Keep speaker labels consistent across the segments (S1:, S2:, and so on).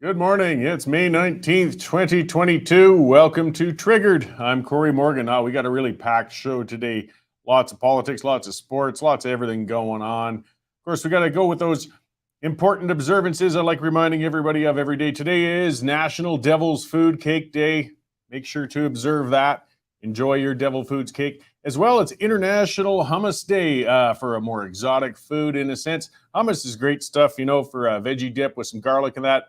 S1: Good morning. It's May 19th, 2022. Welcome to Triggered. I'm Cory Morgan. We got a really packed show today. Lots of politics, lots of sports, lots of everything going on. Of course, we got to go with those important observances I like reminding everybody of every day. Today is National Devil's Food Cake Day. Make sure to observe that. Enjoy your devil foods cake. As well, it's International Hummus Day for a more exotic food in a sense. Hummus is great stuff, for a veggie dip with some garlic and that.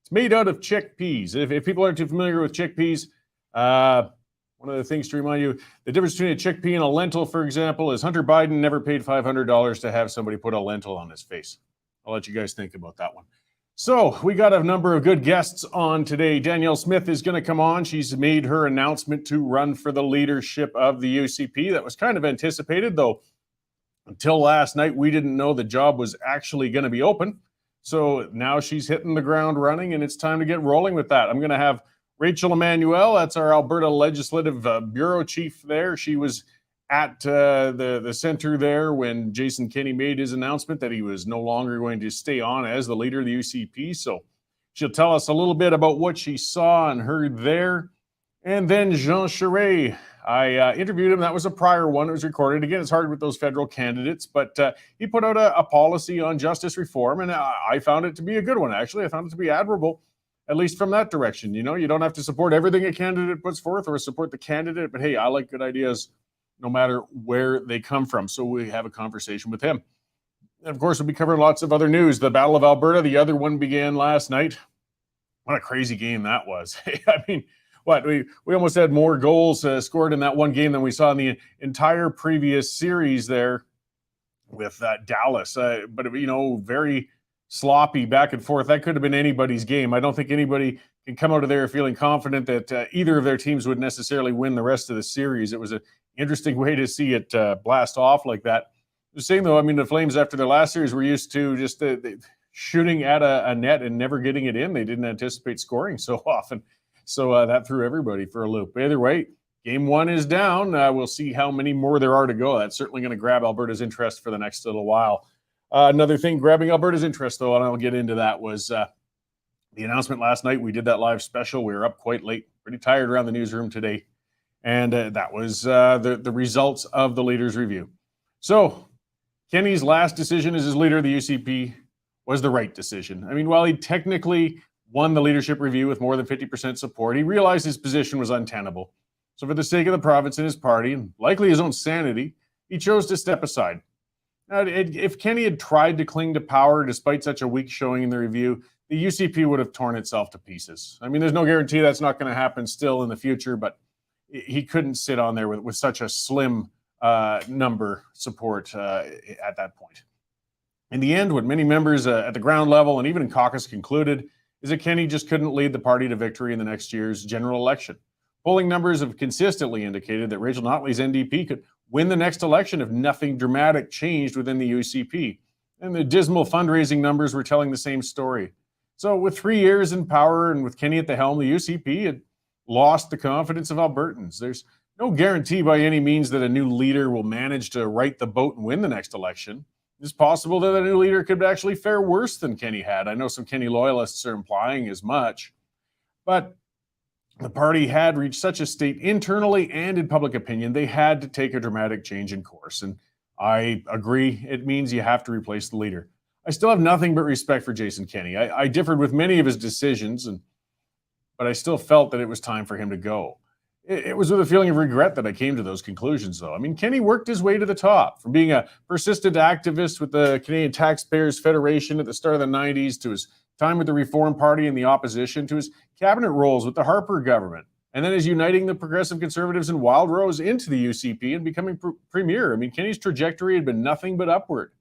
S1: It's made out of chickpeas. If people aren't too familiar with chickpeas, one of the things to remind you, the difference between a chickpea and a lentil, for example, is Hunter Biden never paid $500 to have somebody put a lentil on his face. I'll let you guys think about that one. So we got a number of good guests on today. Danielle Smith is going to come on. She's made her announcement to run for the leadership of the UCP. That was kind of anticipated, though. Until last night, we didn't know the job was actually going to be open. So now she's hitting the ground running, and it's time to get rolling with that. I'm going to have Rachel Emmanuel. That's our Alberta Legislative Bureau Chief there. She was at the center there when Jason Kenney made his announcement that he was no longer going to stay on as the leader of the UCP. So she'll tell us a little bit about what she saw and heard there. And then Jean Charest, I interviewed him. That was a prior one. It was recorded. Again, it's hard with those federal candidates, but he put out a policy on justice reform, and I found it to be a good one, actually. I found it to be admirable, at least from that direction. You don't have to support everything a candidate puts forth or support the candidate, but hey, I like good ideas no matter where they come from. So we have a conversation with him. And of course, we'll be covering lots of other news. The Battle of Alberta, the other one began last night. What a crazy game that was. I mean, we almost had more goals scored in that one game than we saw in the entire previous series there with Dallas. But, very sloppy back and forth. That could have been anybody's game. I don't think anybody can come out of there feeling confident that either of their teams would necessarily win the rest of the series. It was an interesting way to see it blast off like that. The same, though, the Flames, after their last series, were used to just shooting at a net and never getting it in. They didn't anticipate scoring so often. So that threw everybody for a loop. Either way, game one is down. We'll see how many more there are to go. That's certainly going to grab Alberta's interest for the next little while. Another thing grabbing Alberta's interest, though, and I'll get into that, was the announcement last night. We did that live special. We were up quite late, pretty tired around the newsroom today. And that was the results of the leaders' review. So Kenney's last decision as his leader of the UCP was the right decision. While he technically won the leadership review with more than 50% support, he realized his position was untenable. So for the sake of the province and his party, and likely his own sanity, he chose to step aside. Now, if Kenney had tried to cling to power despite such a weak showing in the review, the UCP would have torn itself to pieces. There's no guarantee that's not going to happen still in the future, but he couldn't sit on there with such a slim number support at that point. In the end, what many members at the ground level and even in caucus concluded is that Kenney just couldn't lead the party to victory in the next year's general election. Polling numbers have consistently indicated that Rachel Notley's NDP could win the next election if nothing dramatic changed within the UCP. And the dismal fundraising numbers were telling the same story. So with 3 years in power and with Kenney at the helm, the UCP had lost the confidence of Albertans. There's no guarantee by any means that a new leader will manage to right the boat and win the next election. It's possible that a new leader could actually fare worse than Kenney had. I know some Kenney loyalists are implying as much. But the party had reached such a state internally and in public opinion, they had to take a dramatic change in course. And I agree, it means you have to replace the leader. I still have nothing but respect for Jason Kenney. I differed with many of his decisions, but I still felt that it was time for him to go. It was with a feeling of regret that I came to those conclusions, though. Kenney worked his way to the top, from being a persistent activist with the Canadian Taxpayers Federation at the start of the 90s, to his time with the Reform Party and the opposition, to his cabinet roles with the Harper government, and then his uniting the Progressive Conservatives and Wild Rose into the UCP and becoming premier. Kenney's trajectory had been nothing but upward.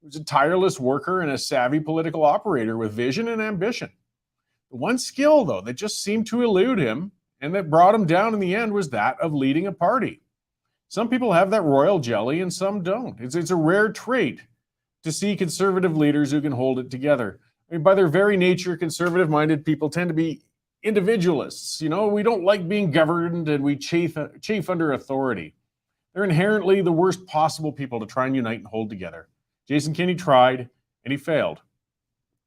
S1: He was a tireless worker and a savvy political operator with vision and ambition. The one skill, though, that just seemed to elude him and that brought him down in the end was that of leading a party. Some people have that royal jelly and some don't. It's a rare trait to see conservative leaders who can hold it together. By their very nature, conservative-minded people tend to be individualists. We don't like being governed and we chafe under authority. They're inherently the worst possible people to try and unite and hold together. Jason Kenney tried and he failed.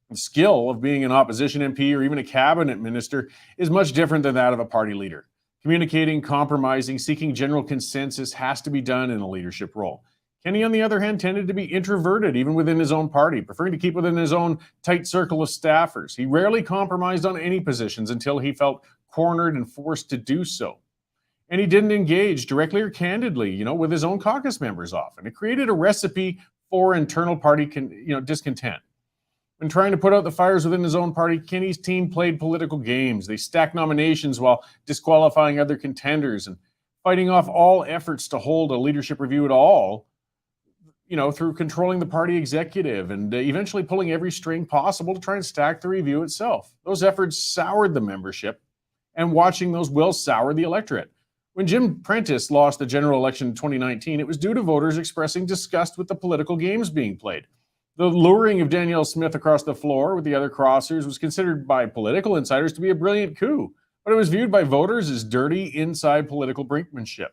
S1: The skill of being an opposition MP or even a cabinet minister is much different than that of a party leader. Communicating, compromising, seeking general consensus has to be done in a leadership role. Kenney, on the other hand, tended to be introverted even within his own party, preferring to keep within his own tight circle of staffers. He rarely compromised on any positions until he felt cornered and forced to do so. And he didn't engage directly or candidly, with his own caucus members often. It created a recipe for internal party discontent. When trying to put out the fires within his own party, Kenney's team played political games. They stacked nominations while disqualifying other contenders and fighting off all efforts to hold a leadership review at all, through controlling the party executive and eventually pulling every string possible to try and stack the review itself. Those efforts soured the membership, and watching those will sour the electorate. When Jim Prentice lost the general election in 2019, it was due to voters expressing disgust with the political games being played. The luring of Danielle Smith across the floor with the other crossers was considered by political insiders to be a brilliant coup, but it was viewed by voters as dirty inside political brinkmanship.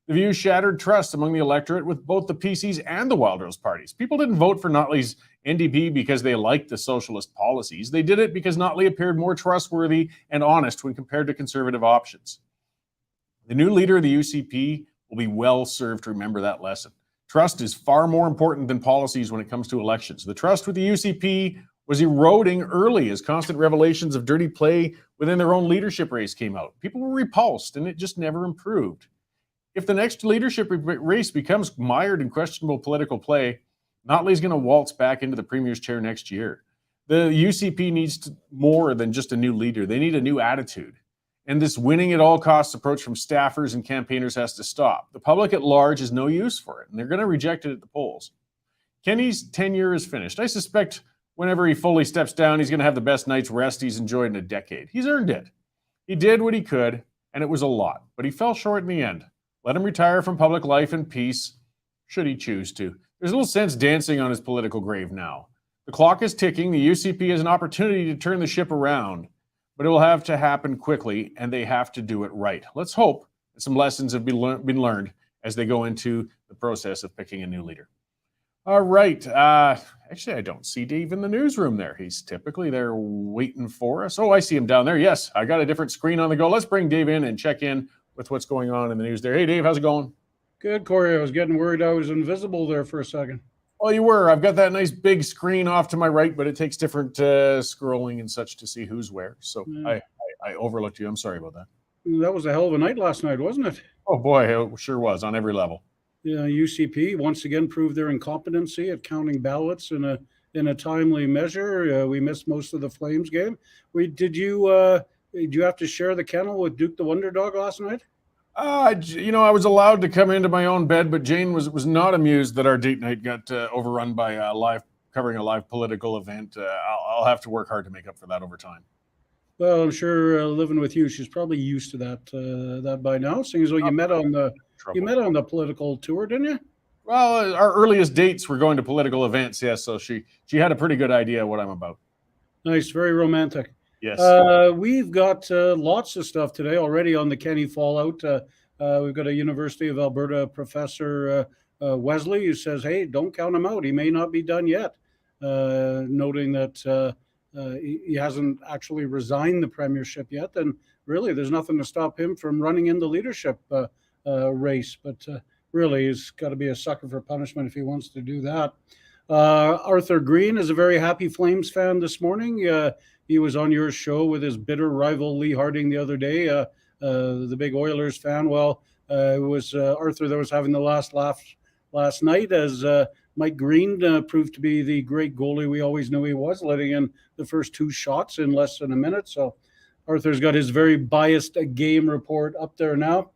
S1: The view shattered trust among the electorate with both the PCs and the Wildrose parties. People didn't vote for Notley's NDP because they liked the socialist policies. They did it because Notley appeared more trustworthy and honest when compared to conservative options. The new leader of the UCP will be well served to remember that lesson. Trust is far more important than policies when it comes to elections. The trust with the UCP was eroding early as constant revelations of dirty play within their own leadership race came out. People were repulsed, and it just never improved. If the next leadership race becomes mired in questionable political play, Notley's going to waltz back into the Premier's chair next year. The UCP needs more than just a new leader. They need a new attitude. And this winning at all costs approach from staffers and campaigners has to stop. The public at large is no use for it, and they're going to reject it at the polls. Kenney's tenure is finished. I suspect whenever he fully steps down, he's going to have the best night's rest he's enjoyed in a decade. He's earned it. He did what he could, and it was a lot, but he fell short in the end. Let him retire from public life in peace, should he choose to. There's little sense dancing on his political grave now. The clock is ticking. The UCP has an opportunity to turn the ship around, but it will have to happen quickly, and they have to do it right. Let's hope that some lessons have been learned as they go into the process of picking a new leader. All right. Actually, I don't see Dave in the newsroom there. He's typically there waiting for us. Oh, I see him down there. Yes, I got a different screen on the go. Let's bring Dave in and check in with what's going on in the news there. Hey, Dave, how's it going?
S2: Good, Cory. I was getting worried I was invisible there for a second.
S1: Well, you were. I've got that nice big screen off to my right, but it takes different scrolling and such to see who's where. So yeah. I overlooked you. I'm sorry about that.
S2: That was a hell of a night last night, wasn't it?
S1: Oh, boy, it sure was on every level.
S2: Yeah, UCP once again proved their incompetency at counting ballots in a timely measure. We missed most of the Flames game. Did you have to share the kennel with Duke the Wonder Dog last night?
S1: I was allowed to come into my own bed, but Jane was not amused that our date night got overrun by covering a live political event. I'll have to work hard to make up for that over time.
S2: Well, I'm sure living with you, she's probably used to that by now. Seeing as though you met on the political tour, didn't you?
S1: Well, our earliest dates were going to political events, yes. So she had a pretty good idea what I'm about.
S2: Nice, very romantic.
S1: Yes.
S2: We've got lots of stuff today already on the Kenney fallout. We've got a University of Alberta professor, Wesley, who says, hey, don't count him out. He may not be done yet, noting that he hasn't actually resigned the premiership yet. And really, there's nothing to stop him from running in the leadership race. But really, he's got to be a sucker for punishment if he wants to do that. Arthur Green is a very happy Flames fan this morning. He was on your show with his bitter rival Lee Harding the other day, the big Oilers fan. Well, it was Arthur that was having the last laugh last night as Mike Green proved to be the great goalie we always knew he was, letting in the first two shots in less than a minute. So Arthur's got his very biased game report up there now.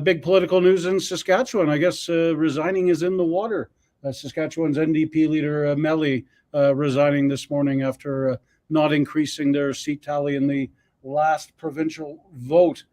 S2: Big political news in Saskatchewan. I guess resigning is in the water. Saskatchewan's NDP leader, Melly, resigning this morning after not increasing their seat tally in the last provincial vote.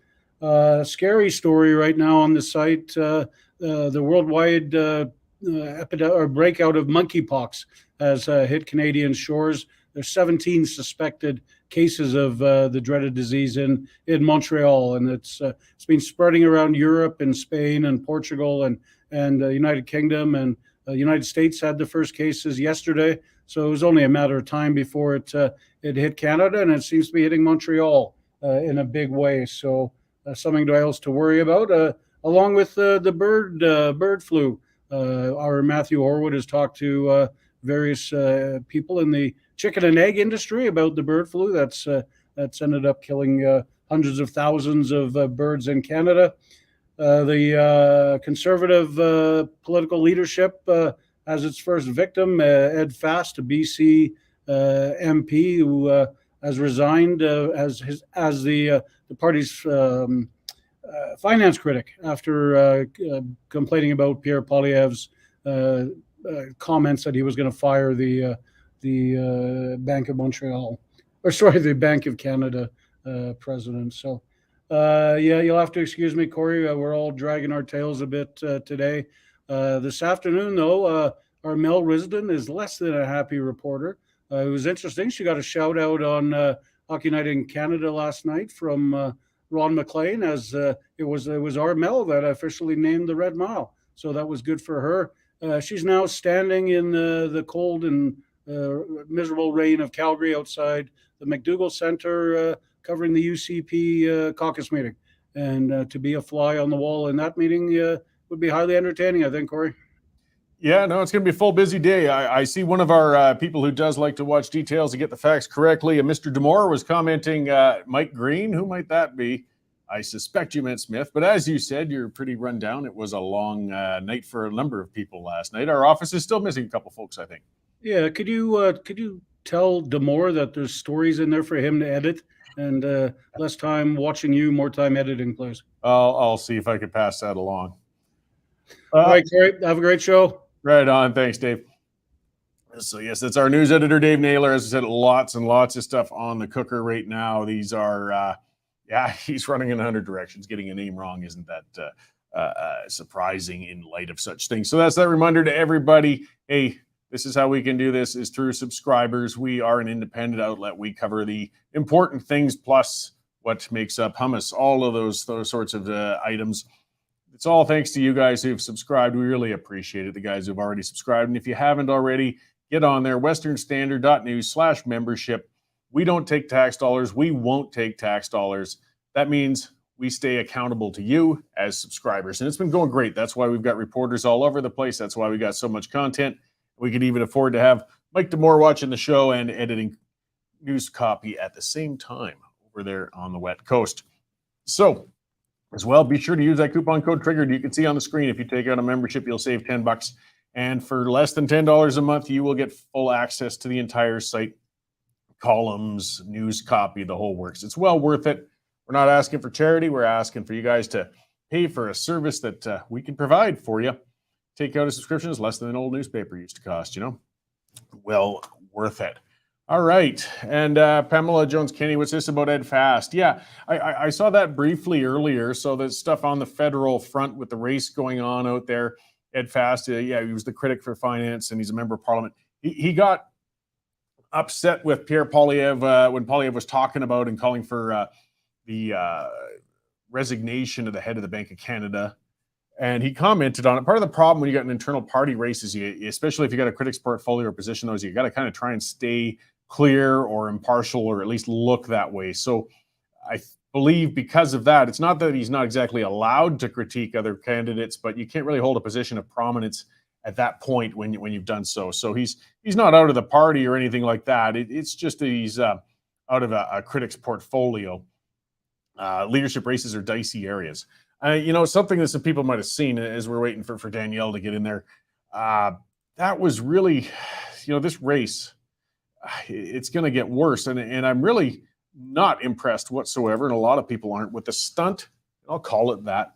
S2: Scary story right now on the site. The worldwide breakout of monkeypox has hit Canadian shores. There's 17 suspected cases of the dreaded disease in Montreal, and it's been spreading around Europe and Spain and Portugal and United Kingdom, and the United States had the first cases yesterday. So it was only a matter of time before it hit Canada, and it seems to be hitting Montreal in a big way. So something else to worry about, along with the bird flu. Our Matthew Horwood has talked to various people in the chicken and egg industry about the bird flu that's ended up killing hundreds of thousands of birds in Canada. The conservative political leadership has its first victim, Ed Fast, a BC MP who has resigned as the party's finance critic after complaining about Pierre Poilievre's comments that he was going to fire the Bank of Montreal, or sorry, the Bank of Canada president. So, yeah, you'll have to excuse me, Cory. We're all dragging our tails a bit today. This afternoon, though, our Mel Risden is less than a happy reporter. It was interesting. She got a shout out on Hockey Night in Canada last night from Ron McLean, as it was our Mel that officially named the Red Mile. So that was good for her. She's now standing in the cold and miserable rain of Calgary outside the McDougall Center, covering the UCP caucus meeting. And to be a fly on the wall in that meeting would be highly entertaining, I think, Cory.
S1: Yeah, no, it's going to be a full busy day. I see one of our people who does like to watch details to get the facts correctly. And Mr. Demore was commenting, Mike Green, who might that be? I suspect you meant Smith. But as you said, you're pretty run down. It was a long night for a number of people last night. Our office is still missing a couple folks, I think.
S2: Yeah, could you tell Demore that there's stories in there for him to edit, and less time watching you, more time editing, please?
S1: I'll see if I can pass that along.
S2: All right, Cory, have a great show.
S1: Right on. Thanks, Dave. So, yes, that's our news editor, Dave Naylor. As I said, lots and lots of stuff on the cooker right now. These are, he's running in 100 directions. Getting a name wrong isn't that surprising in light of such things. So that's that reminder to everybody. Hey, this is how we can do this, is through subscribers. We are an independent outlet. We cover the important things plus what makes up hummus, all of those sorts of items. It's all thanks to you guys who've subscribed. We really appreciate it, the guys who've already subscribed. And if you haven't already, get on there, westernstandard.news/membership. We don't take tax dollars. We won't take tax dollars. That means we stay accountable to you as subscribers. And it's been going great. That's why we've got reporters all over the place. That's why we got so much content. We could even afford to have Mike Demore watching the show and editing news copy at the same time over there on the West Coast. So, as well, be sure to use that coupon code TRIGGERED. You can see on the screen. If you take out a membership, you'll save $10. And for less than $10 a month, you will get full access to the entire site, columns, news copy, the whole works. It's well worth it. We're not asking for charity. We're asking for you guys to pay for a service that we can provide for you. Take out a subscription is less than an old newspaper used to cost, Well worth it. All right. And Pamela Jones-Kenney, what's this about Ed Fast? Yeah, I saw that briefly earlier. So the stuff on the federal front with the race going on out there. Ed Fast, he was the critic for finance and he's a member of parliament. He got upset with Pierre Poilievre when Poilievre was talking about and calling for the resignation of the head of the Bank of Canada. And he commented on it. Part of the problem when you got an internal party race is, especially if you got a critic's portfolio or position, you got to kind of try and stay clear or impartial, or at least look that way. So I believe because of that, it's not that he's not exactly allowed to critique other candidates, but you can't really hold a position of prominence at that point when you've done so. So he's not out of the party or anything like that. It's just that he's out of a critic's portfolio. Leadership races are dicey areas. Something that some people might have seen as we're waiting for Danielle to get in there. That was really, this race, it's going to get worse. And I'm really not impressed whatsoever, and a lot of people aren't, with the stunt, I'll call it that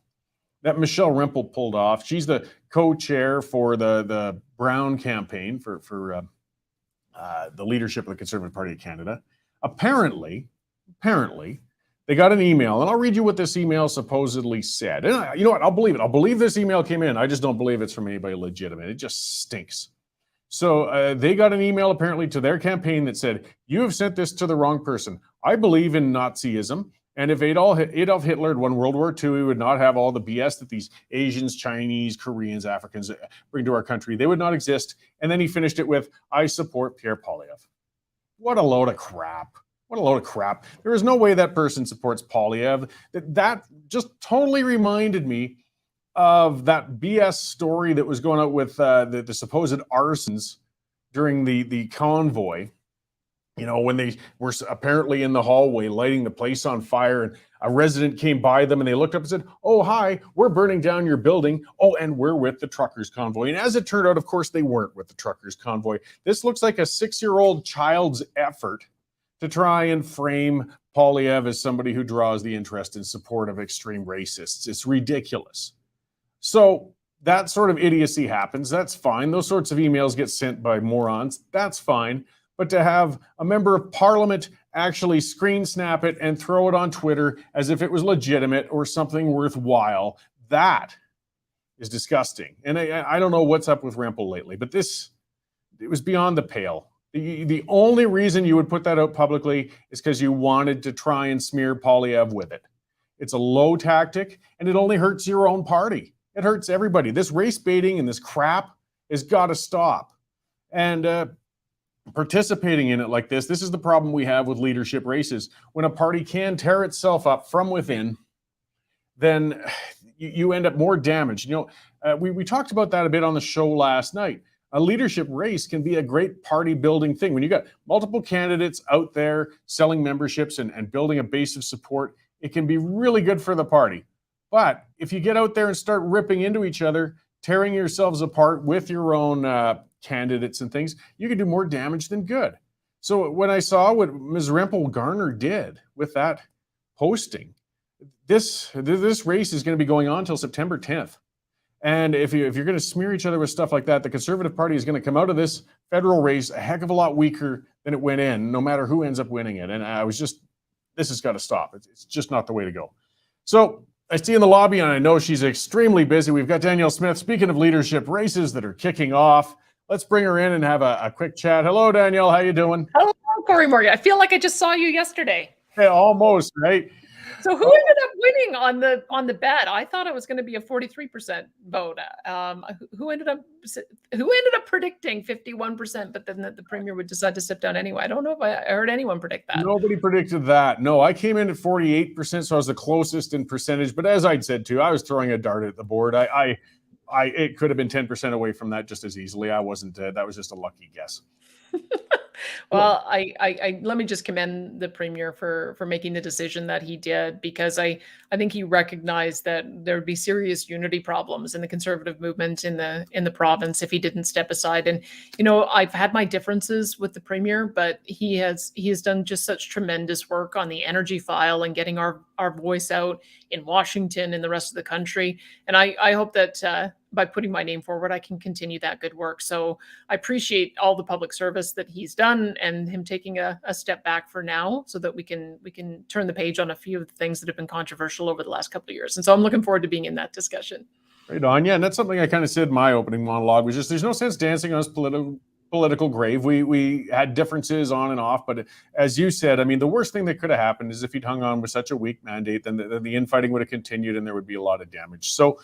S1: Michelle Rempel pulled off. She's the co-chair for the Brown campaign for the leadership of the Conservative Party of Canada. Apparently, they got an email, and I'll read you what this email supposedly said. And you know what? I'll believe it. I'll believe this email came in. I just don't believe it's from anybody legitimate. It just stinks. So they got an email apparently to their campaign that said, "You have sent this to the wrong person. I believe in Nazism, And if Adolf Hitler had won World War II, we would not have all the BS that these Asians, Chinese, Koreans, Africans bring to our country. They would not exist. And then he finished it with, I support Pierre Poilievre. What a load of crap. What a load of crap. There is no way that person supports Poilievre. That just totally reminded me of that BS story that was going out with the supposed arsons during the convoy. You know, when they were apparently in the hallway lighting the place on fire, and a resident came by them and they looked up and said, oh, hi, we're burning down your building. Oh, and we're with the truckers convoy. And as it turned out, of course, they weren't with the truckers convoy. This looks like a 6-year-old child's effort to try and frame Poilievre as somebody who draws the interest and support of extreme racists. It's ridiculous. So that sort of idiocy happens. That's fine. Those sorts of emails get sent by morons. That's fine. But to have a member of parliament actually screen snap it and throw it on Twitter as if it was legitimate or something worthwhile, that is disgusting. And I don't know what's up with Rempel lately, but it was beyond the pale. The only reason you would put that out publicly is because you wanted to try and smear Poilievre with it. It's a low tactic, and it only hurts your own party. It hurts everybody. This race baiting and this crap has got to stop. And participating in it like this is the problem we have with leadership races. When a party can tear itself up from within, then you end up more damaged. You know, we talked about that a bit on the show last night. A leadership race can be a great party building thing. When you got multiple candidates out there selling memberships and building a base of support, it can be really good for the party. But if you get out there and start ripping into each other, tearing yourselves apart with your own candidates and things, you can do more damage than good. So when I saw what Ms. Rempel Garner did with that posting, this race is going to be going on until September 10th. And if you're going to smear each other with stuff like that, the Conservative Party is going to come out of this federal race a heck of a lot weaker than it went in, no matter who ends up winning it. And this has got to stop. It's just not the way to go. So I see in the lobby, and I know she's extremely busy, we've got Danielle Smith. Speaking of leadership races that are kicking off, let's bring her in and have a quick chat. Hello, Danielle. How you doing?
S3: Hello, Cory Morgan. I feel like I just saw you yesterday.
S1: Hey, almost, right?
S3: So who ended up winning on the bet? I thought it was going to be a 43% vote. Who ended up predicting 51%, but then the premier would decide to step down anyway? I don't know if I heard anyone predict that.
S1: Nobody predicted that. No, I came in at 48%, so I was the closest in percentage. But as I'd said too, I was throwing a dart at the board. It could have been 10% away from that just as easily. I wasn't. That was just a lucky guess.
S3: Well, I let me just commend the premier for making the decision that he did, because I think he recognized that there would be serious unity problems in the Conservative movement in the province if he didn't step aside. And you know, I've had my differences with the premier, but he has done just such tremendous work on the energy file and getting our voice out in Washington and the rest of the country. And I hope that by putting my name forward, I can continue that good work. So I appreciate all the public service that he's done and him taking a step back for now so that we can turn the page on a few of the things that have been controversial over the last couple of years. And so I'm looking forward to being in that discussion.
S1: Right on. Yeah, and that's something I kind of said in my opening monologue, was just there's no sense dancing on this political grave. We had differences on and off, but as you said, I mean, the worst thing that could have happened is if he'd hung on with such a weak mandate, then the infighting would have continued and there would be a lot of damage. So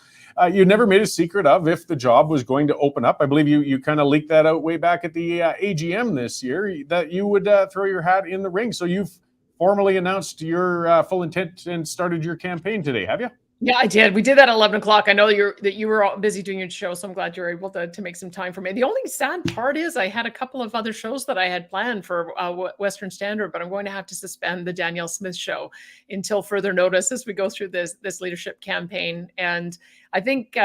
S1: you never made a secret of if the job was going to open up. I believe you kind of leaked that out way back at the AGM this year, that you would throw your hat in the ring. So you've formally announced your full intent and started your campaign today, have you?
S3: Yeah, I did. We did that at 11 o'clock. I know that you were all busy doing your show, so I'm glad you were able to make some time for me. The only sad part is I had a couple of other shows that I had planned for Western Standard, but I'm going to have to suspend the Danielle Smith show until further notice as we go through this leadership campaign. And I think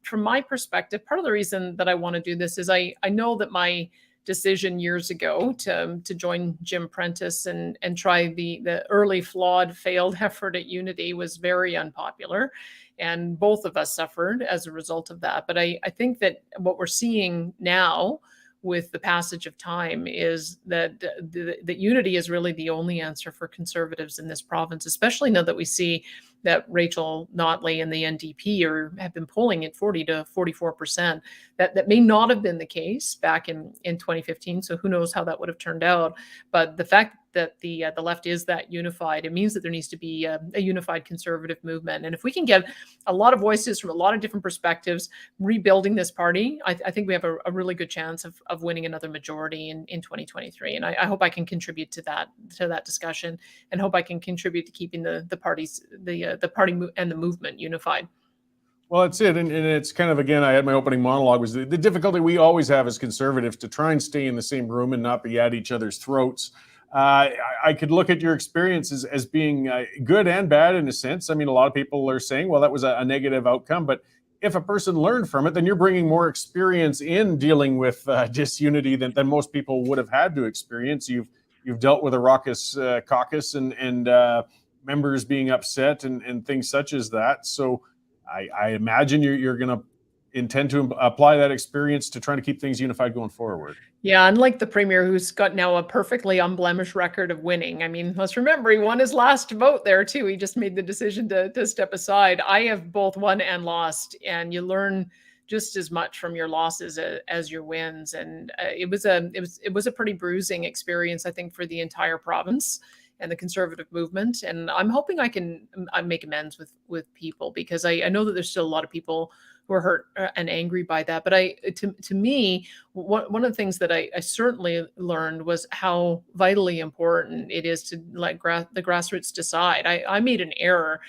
S3: from my perspective, part of the reason that I want to do this is I know that my decision years ago to join Jim Prentice and try the early flawed failed effort at unity was very unpopular, and both of us suffered as a result of that. But I think that what we're seeing now with the passage of time is that that unity is really the only answer for Conservatives in this province, especially now that we see that Rachel Notley and the NDP have been polling at 40 to 44%. That may not have been the case back in 2015. So who knows how that would have turned out. But the fact that the left is that unified. It means that there needs to be a unified conservative movement. And if we can get a lot of voices from a lot of different perspectives rebuilding this party, I think we have a really good chance of winning another majority in 2023. And I hope I can contribute to that discussion, and hope I can contribute to keeping the party and the movement unified.
S1: Well, that's it. And it's kind of, again, I had my opening monologue, was the difficulty we always have as conservatives to try and stay in the same room and not be at each other's throats. I could look at your experiences as being good and bad in a sense. I mean, a lot of people are saying, well, that was a negative outcome. But if a person learned from it, then you're bringing more experience in dealing with disunity than most people would have had to experience. You've dealt with a raucous caucus and members being upset and things such as that. So I imagine you're going to intend to apply that experience to trying to keep things unified going forward.
S3: Yeah, unlike the premier, who's got now a perfectly unblemished record of winning. I mean, let's remember, he won his last vote there too. He just made the decision to step aside. I have both won and lost, and you learn just as much from your losses as your wins. And it was a pretty bruising experience, I think, for the entire province and the conservative movement. And I'm hoping I can make amends with people, because I know that there's still a lot of people who are hurt and angry by that. But to me, one of the things that I certainly learned was how vitally important it is to let the grassroots decide. I made an error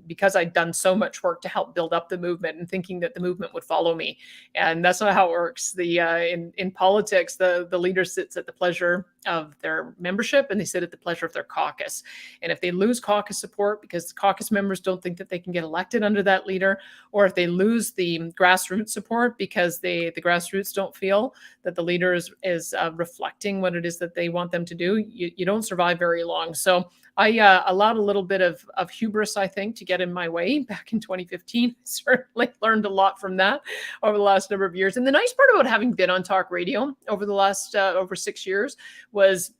S3: because I'd done so much work to help build up the movement and thinking that the movement would follow me. And that's not how it works. In politics, the leader sits at the pleasure of their membership, and they sit at the pleasure of their caucus. And if they lose caucus support because caucus members don't think that they can get elected under that leader, or if they lose the grassroots support because the grassroots don't feel that the leader is reflecting what it is that they want them to do, you don't survive very long. So I allowed a little bit of hubris, I think, to get in my way back in 2015. Certainly learned a lot from that over the last number of years. And the nice part about having been on talk radio over the last over 6 years was,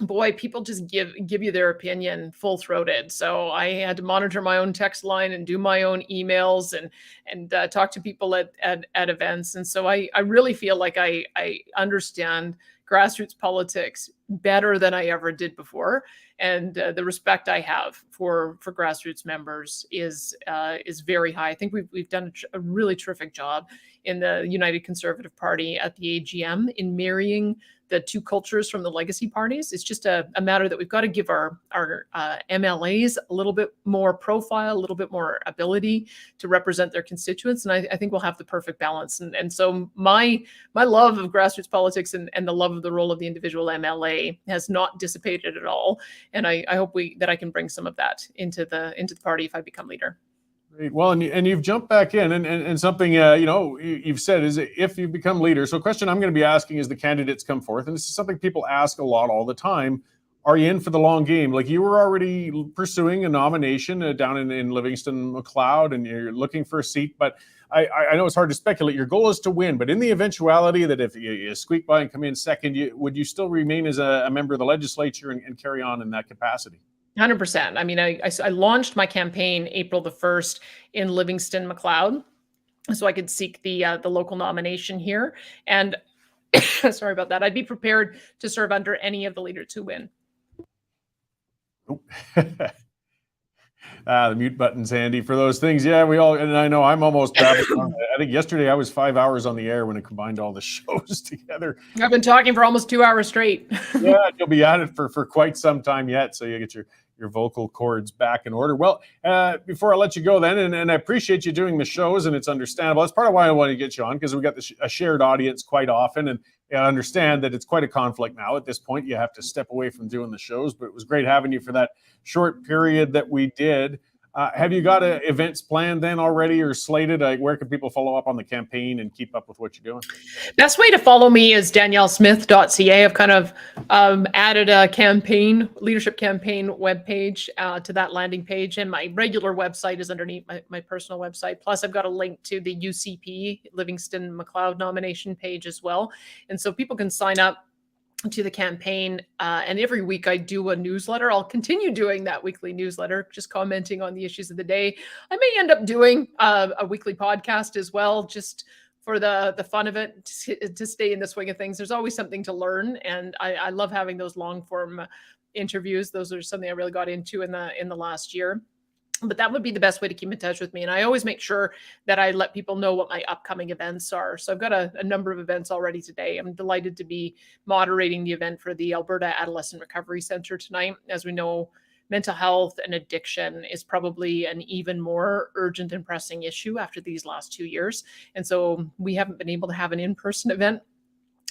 S3: boy, people just give you their opinion full-throated. So I had to monitor my own text line and do my own emails and talk to people at events. And so I really feel like I understand grassroots politics better than I ever did before. And the respect I have for grassroots members is very high. I think we've done a really terrific job in the United Conservative Party at the AGM in marrying the two cultures from the legacy parties. It's just a matter that we've got to give our MLAs a little bit more profile, a little bit more ability to represent their constituents. And I think we'll have the perfect balance. And so my love of grassroots politics and the love of the role of the individual MLA has not dissipated at all. And I hope that I can bring some of that into the party if I become leader.
S1: Great. Well, and you've jumped back in, and something you've said is if you become leader. So a question I'm going to be asking as the candidates come forth, and this is something people ask a lot all the time: are you in for the long game? Like, you were already pursuing a nomination down in Livingston McLeod, and you're looking for a seat. But I know it's hard to speculate. Your goal is to win, but in the eventuality that if you squeak by and come in second, would you still remain as a member of the legislature and carry on in that capacity?
S3: 100%. I mean, I launched my campaign April the 1st in Livingston McLeod, so I could seek the local nomination here. And sorry about that. I'd be prepared to serve under any of the leaders who win.
S1: The mute button's handy for those things. Yeah, we all, and I know I'm almost babbling. I think yesterday I was 5 hours on the air when I combined all the shows together.
S3: I've been talking for almost 2 hours straight.
S1: Yeah, you'll be at it for quite some time yet, so you get your vocal cords back in order. Well, before I let you go then, and I appreciate you doing the shows, and it's understandable. That's part of why I want to get you on, because we got a shared audience quite often, and I understand that it's quite a conflict now. At this point, you have to step away from doing the shows, but it was great having you for that short period that we did. Have you got events planned then already or slated? Where can people follow up on the campaign and keep up with what you're doing?
S3: Best way to follow me is daniellesmith.ca. I've kind of added a leadership campaign webpage to that landing page, and my regular website is underneath my personal website. Plus, I've got a link to the UCP Livingston McLeod nomination page as well. And so people can sign up to the campaign, and every week I do a newsletter. I'll continue doing that weekly newsletter, just commenting on the issues of the day. I may end up doing a weekly podcast as well, just for the fun of it, to stay in the swing of things. There's always something to learn, and I love having those long form interviews. Those are something I really got into in the last year. But that would be the best way to keep in touch with me. And I always make sure that I let people know what my upcoming events are. So I've got a number of events already today. I'm delighted to be moderating the event for the Alberta Adolescent Recovery Center tonight. As we know, mental health and addiction is probably an even more urgent and pressing issue after these last 2 years. And so we haven't been able to have an in-person event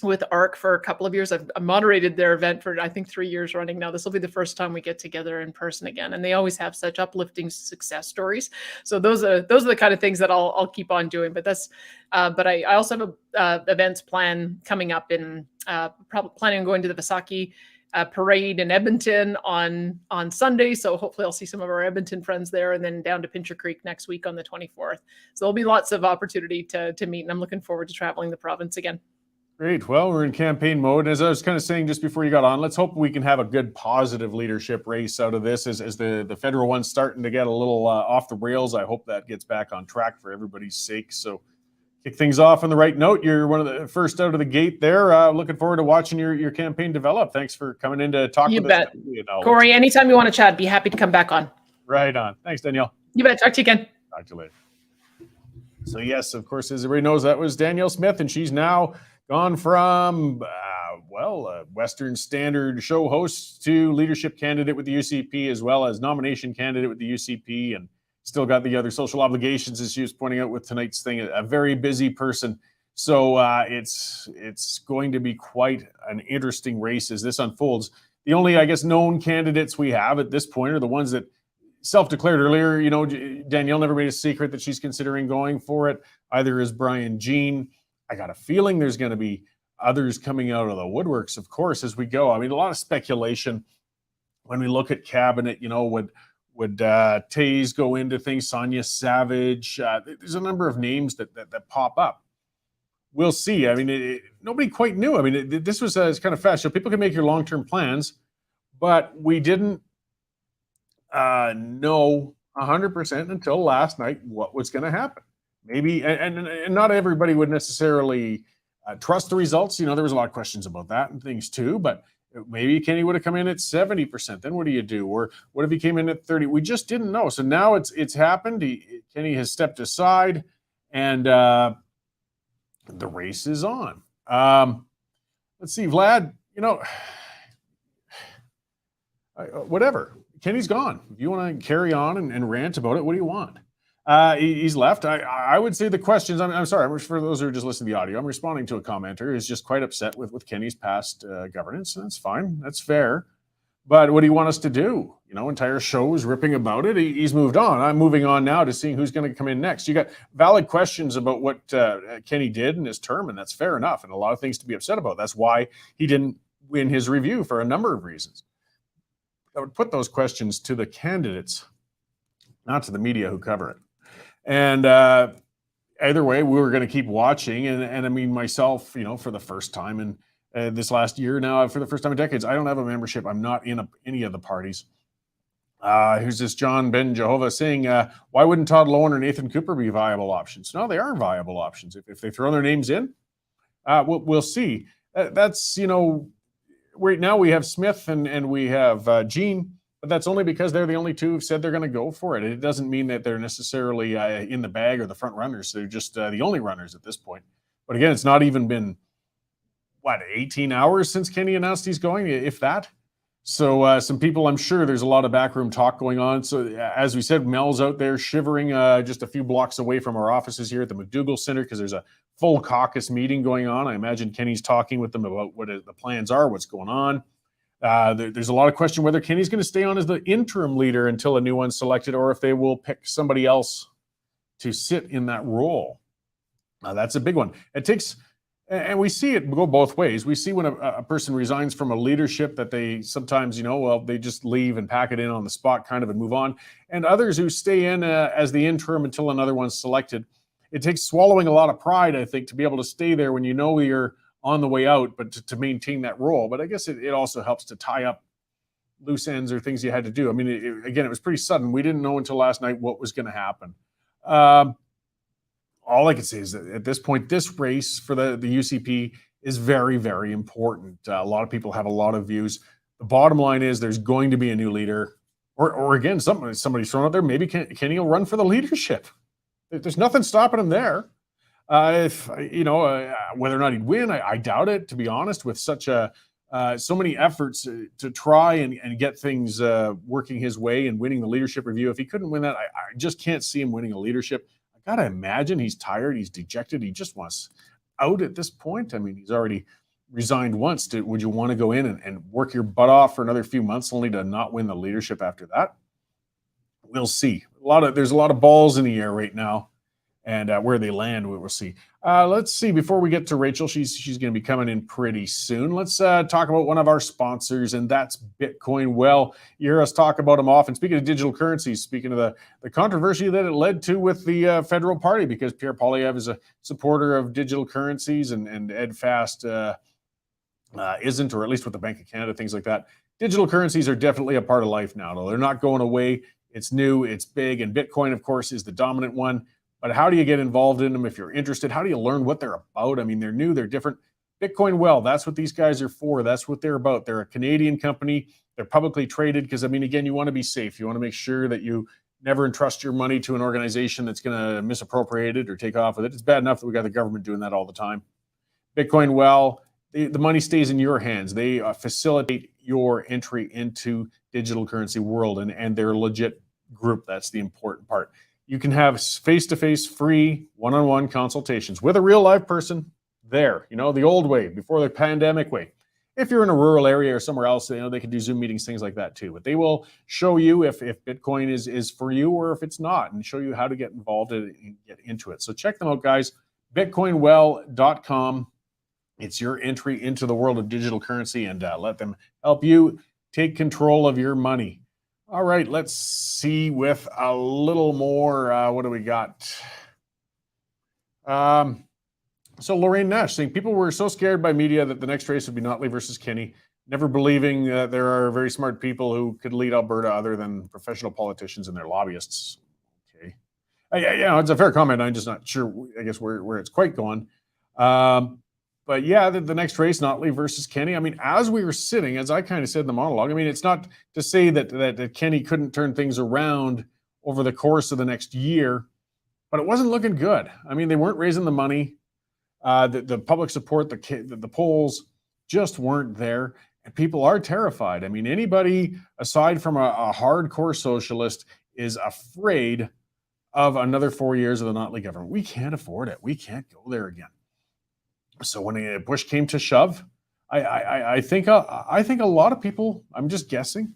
S3: with ARC for a couple of years. I've moderated their event for, I think, 3 years running now. This will be the first time we get together in person again. And they always have such uplifting success stories. So those are the kind of things that I'll keep on doing. But but I also have events plan coming up in, probably planning on going to the Vaisakhi parade in Edmonton on Sunday. So hopefully I'll see some of our Edmonton friends there, and then down to Pincher Creek next week on the 24th. So there'll be lots of opportunity to meet, and I'm looking forward to traveling the province again.
S1: Great. Well, we're in campaign mode. As I was kind of saying just before you got on, let's hope we can have a good positive leadership race out of this as the federal one's starting to get a little off the rails. I hope that gets back on track for everybody's sake. So kick things off on the right note. You're one of the first out of the gate there. Looking forward to watching your campaign develop. Thanks for coming in to talk with us.
S3: You bet. Cory, anytime you want to chat, be happy to come back on.
S1: Right on. Thanks, Danielle.
S3: You bet. Talk to you again.
S1: Talk to you later. So yes, of course, as everybody knows, that was Danielle Smith, and she's now gone from, Western Standard show host to leadership candidate with the UCP, as well as nomination candidate with the UCP, and still got the other social obligations, as she was pointing out with tonight's thing. A very busy person. So it's going to be quite an interesting race as this unfolds. The only, I guess, known candidates we have at this point are the ones that self-declared earlier. You know, Danielle never made a secret that she's considering going for it. Either is Brian Jean. I got a feeling there's going to be others coming out of the woodworks, of course, as we go. I mean, a lot of speculation when we look at cabinet. You know, would Taze go into things? Sonia Savage. There's a number of names that pop up. We'll see. I mean, nobody quite knew. I mean, this was kind of fast. So people can make your long-term plans, but we didn't know 100% until last night what was going to happen. Maybe, and not everybody would necessarily trust the results. You know, there was a lot of questions about that and things too, but maybe Kenney would have come in at 70%. Then what do you do? Or what if he came in at 30? We just didn't know. So now it's happened. Kenney has stepped aside, and the race is on. Let's see, Vlad, you know, whatever. Kenney's gone. If you want to carry on and rant about it, what do you want? He's left. I would say the questions, I'm sorry, for those who are just listening to the audio, I'm responding to a commenter who's just quite upset with Kenney's past governance. And that's fine. That's fair. But what do you want us to do? You know, entire show is ripping about it. He's moved on. I'm moving on now to seeing who's going to come in next. You got valid questions about what Kenney did in his term, and that's fair enough. And a lot of things to be upset about. That's why he didn't win his review for a number of reasons. I would put those questions to the candidates, not to the media who cover it. And either way, we were going to keep watching. And I mean, myself, you know, for the first time in this last year now, for the first time in decades, I don't have a membership. I'm not in any of the parties. Who's this John Ben Jehovah saying, why wouldn't Todd Lowen or Nathan Cooper be viable options? No, they are viable options. If they throw their names in, we'll see. That's, you know, right now we have Smith and we have Jean. But that's only because they're the only two who've said they're going to go for it. It doesn't mean that they're necessarily in the bag or the front runners. They're just the only runners at this point. But again, it's not even been, 18 hours since Kenney announced he's going, if that. So some people, I'm sure there's a lot of backroom talk going on. So as we said, Mel's out there shivering just a few blocks away from our offices here at the McDougall Center because there's a full caucus meeting going on. I imagine Kenney's talking with them about what the plans are, what's going on. There's a lot of question whether Kenney's going to stay on as the interim leader until a new one's selected, or if they will pick somebody else to sit in that role. That's a big one. It takes, and we see it go both ways. We see when a person resigns from a leadership that they sometimes, you know, well, they just leave and pack it in on the spot kind of and move on. And others who stay in as the interim until another one's selected. It takes swallowing a lot of pride, I think, to be able to stay there when you know you're on the way out, but to maintain that role. But I guess it also helps to tie up loose ends or things you had to do. I mean, it was pretty sudden. We didn't know until last night what was going to happen. all I can say is that at this point, this race for the UCP is very, very important. A lot of people have a lot of views. The bottom line is there's going to be a new leader, or again, somebody's thrown out there. Maybe Kenney will run for the leadership. There's nothing stopping him there. If whether or not he'd win, I doubt it. To be honest, with such so many efforts to try and get things working his way and winning the leadership review, if he couldn't win that, I just can't see him winning a leadership. I gotta imagine he's tired, he's dejected, he just wants out at this point. I mean, he's already resigned once. Would you want to go in and work your butt off for another few months only to not win the leadership after that? We'll see. There's a lot of balls in the air right now. And where they land, we will see. Let's see. Before we get to Rachel, she's going to be coming in pretty soon. Let's talk about one of our sponsors, and that's Bitcoin. Well, you hear us talk about them often. Speaking of digital currencies, speaking of the controversy that it led to with the federal party, because Pierre Poilievre is a supporter of digital currencies, and Ed Fast isn't, or at least with the Bank of Canada, things like that. Digital currencies are definitely a part of life now, though. They're not going away. It's new. It's big. And Bitcoin, of course, is the dominant one. But how do you get involved in them if you're interested? How do you learn what they're about? I mean, they're new, they're different. Bitcoin, well, that's what these guys are for. That's what they're about. They're a Canadian company. They're publicly traded because, I mean, again, you want to be safe. You want to make sure that you never entrust your money to an organization that's going to misappropriate it or take off with it. It's bad enough that we got the government doing that all the time. Bitcoin, well, the money stays in your hands. They facilitate your entry into digital currency world, and they're a legit group. That's the important part. You can have face-to-face free one-on-one consultations with a real live person there, the old way, before the pandemic way. If you're in a rural area or somewhere else, they can do Zoom meetings, things like that too. But they will show you if Bitcoin is for you or if it's not, and show you how to get involved and get into it. So check them out, guys. Bitcoinwell.com. It's your entry into the world of digital currency, and let them help you take control of your money. All right, let's see with a little more. What do we got? So Lorraine Nash saying people were so scared by media that the next race would be Notley versus Kenney, never believing that there are very smart people who could lead Alberta other than professional politicians and their lobbyists. Okay. It's a fair comment. I'm just not sure, I guess, where it's quite going. But yeah, the next race, Notley versus Kenney. I mean, as we were sitting, as I kind of said in the monologue, I mean, it's not to say that Kenney couldn't turn things around over the course of the next year, but it wasn't looking good. I mean, they weren't raising the money. The public support, the polls just weren't there, and people are terrified. I mean, anybody aside from a hardcore socialist is afraid of another 4 years of the Notley government. We can't afford it. We can't go there again. So when Bush came to shove, I think a lot of people, I'm just guessing,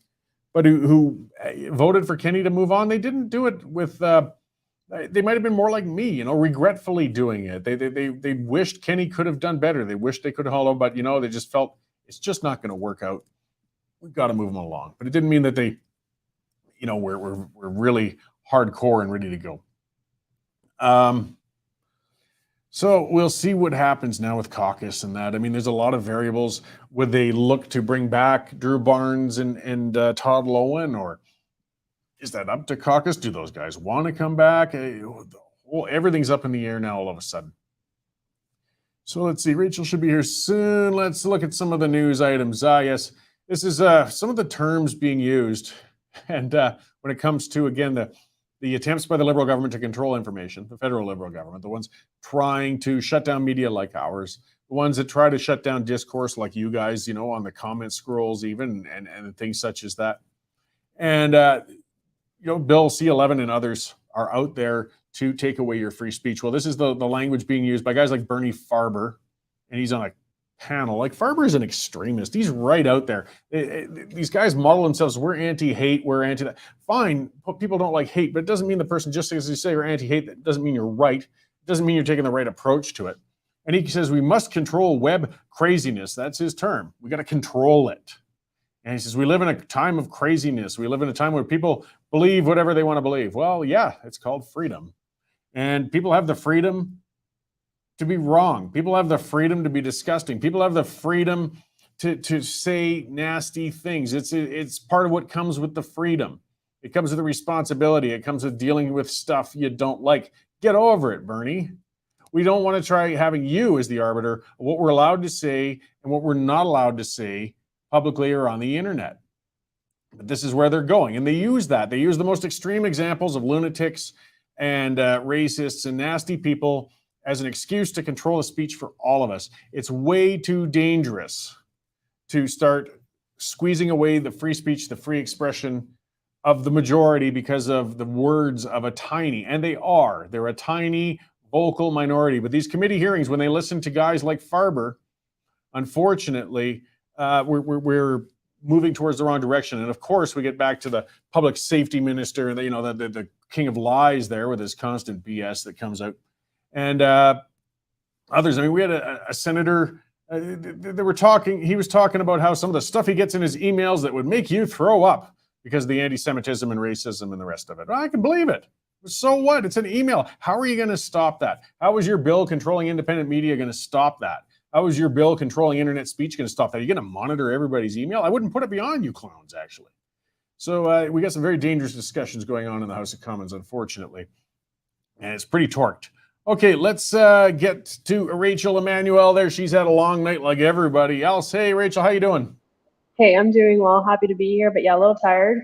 S1: but who voted for Kenney to move on, they didn't do it with. They might have been more like me, regretfully doing it. They wished Kenney could have done better. They wished they could have held on, but they just felt it's just not going to work out. We've got to move them along. But it didn't mean that they, we're really hardcore and ready to go. So we'll see what happens now with caucus and that. I mean, there's a lot of variables. Would they look to bring back Drew Barnes and Todd Lowen, or is that up to caucus? Do those guys want to come back? Everything's up in the air now all of a sudden. So let's see. Rachel should be here soon. Let's look at some of the news items. Yes, this is some of the terms being used. And when it comes to, again, the attempts by the Liberal government to control information, the federal Liberal government, the ones trying to shut down media like ours, the ones that try to shut down discourse like you guys, on the comment scrolls even, and things such as that. And, Bill C-11 and others are out there to take away your free speech. Well, this is the language being used by guys like Bernie Farber, and he's on a panel. Like, Farber is an extremist. He's right out there. These guys model themselves, we're anti-hate, we're anti-that. Fine, people don't like hate, but it doesn't mean the person, just because you say you're anti-hate, that doesn't mean you're right. It doesn't mean you're taking the right approach to it. And he says, we must control web craziness. That's his term. We got to control it. And he says, we live in a time of craziness. We live in a time where people believe whatever they want to believe. Well, yeah, it's called freedom. And people have the freedom to be wrong. People have the freedom to be disgusting. People have the freedom to say nasty things. It's part of what comes with the freedom. It comes with the responsibility. It comes with dealing with stuff you don't like. Get over it, Bernie. We don't want to try having you as the arbiter of what we're allowed to say and what we're not allowed to say publicly or on the internet. But this is where they're going. And they use that. They use the most extreme examples of lunatics and racists and nasty people as an excuse to control the speech for all of us. It's way too dangerous to start squeezing away the free speech, the free expression of the majority because of the words of a tiny, and they're a tiny vocal minority. But these committee hearings, when they listen to guys like Farber, unfortunately, we're moving towards the wrong direction. And of course, we get back to the public safety minister, the king of lies there with his constant BS that comes out. And others, I mean, we had a senator, he was talking about how some of the stuff he gets in his emails that would make you throw up because of the anti-Semitism and racism and the rest of it. I can believe it. So what? It's an email. How are you going to stop that? How is your bill controlling independent media going to stop that? How is your bill controlling internet speech going to stop that? Are you going to monitor everybody's email? I wouldn't put it beyond you clowns, actually. So we got some very dangerous discussions going on in the House of Commons, unfortunately. And it's pretty torqued. Okay, let's get to Rachel Emmanuel there. She's had a long night like everybody else. Hey, Rachel, how you doing?
S4: Hey, I'm doing well. Happy to be here, but yeah, a little tired.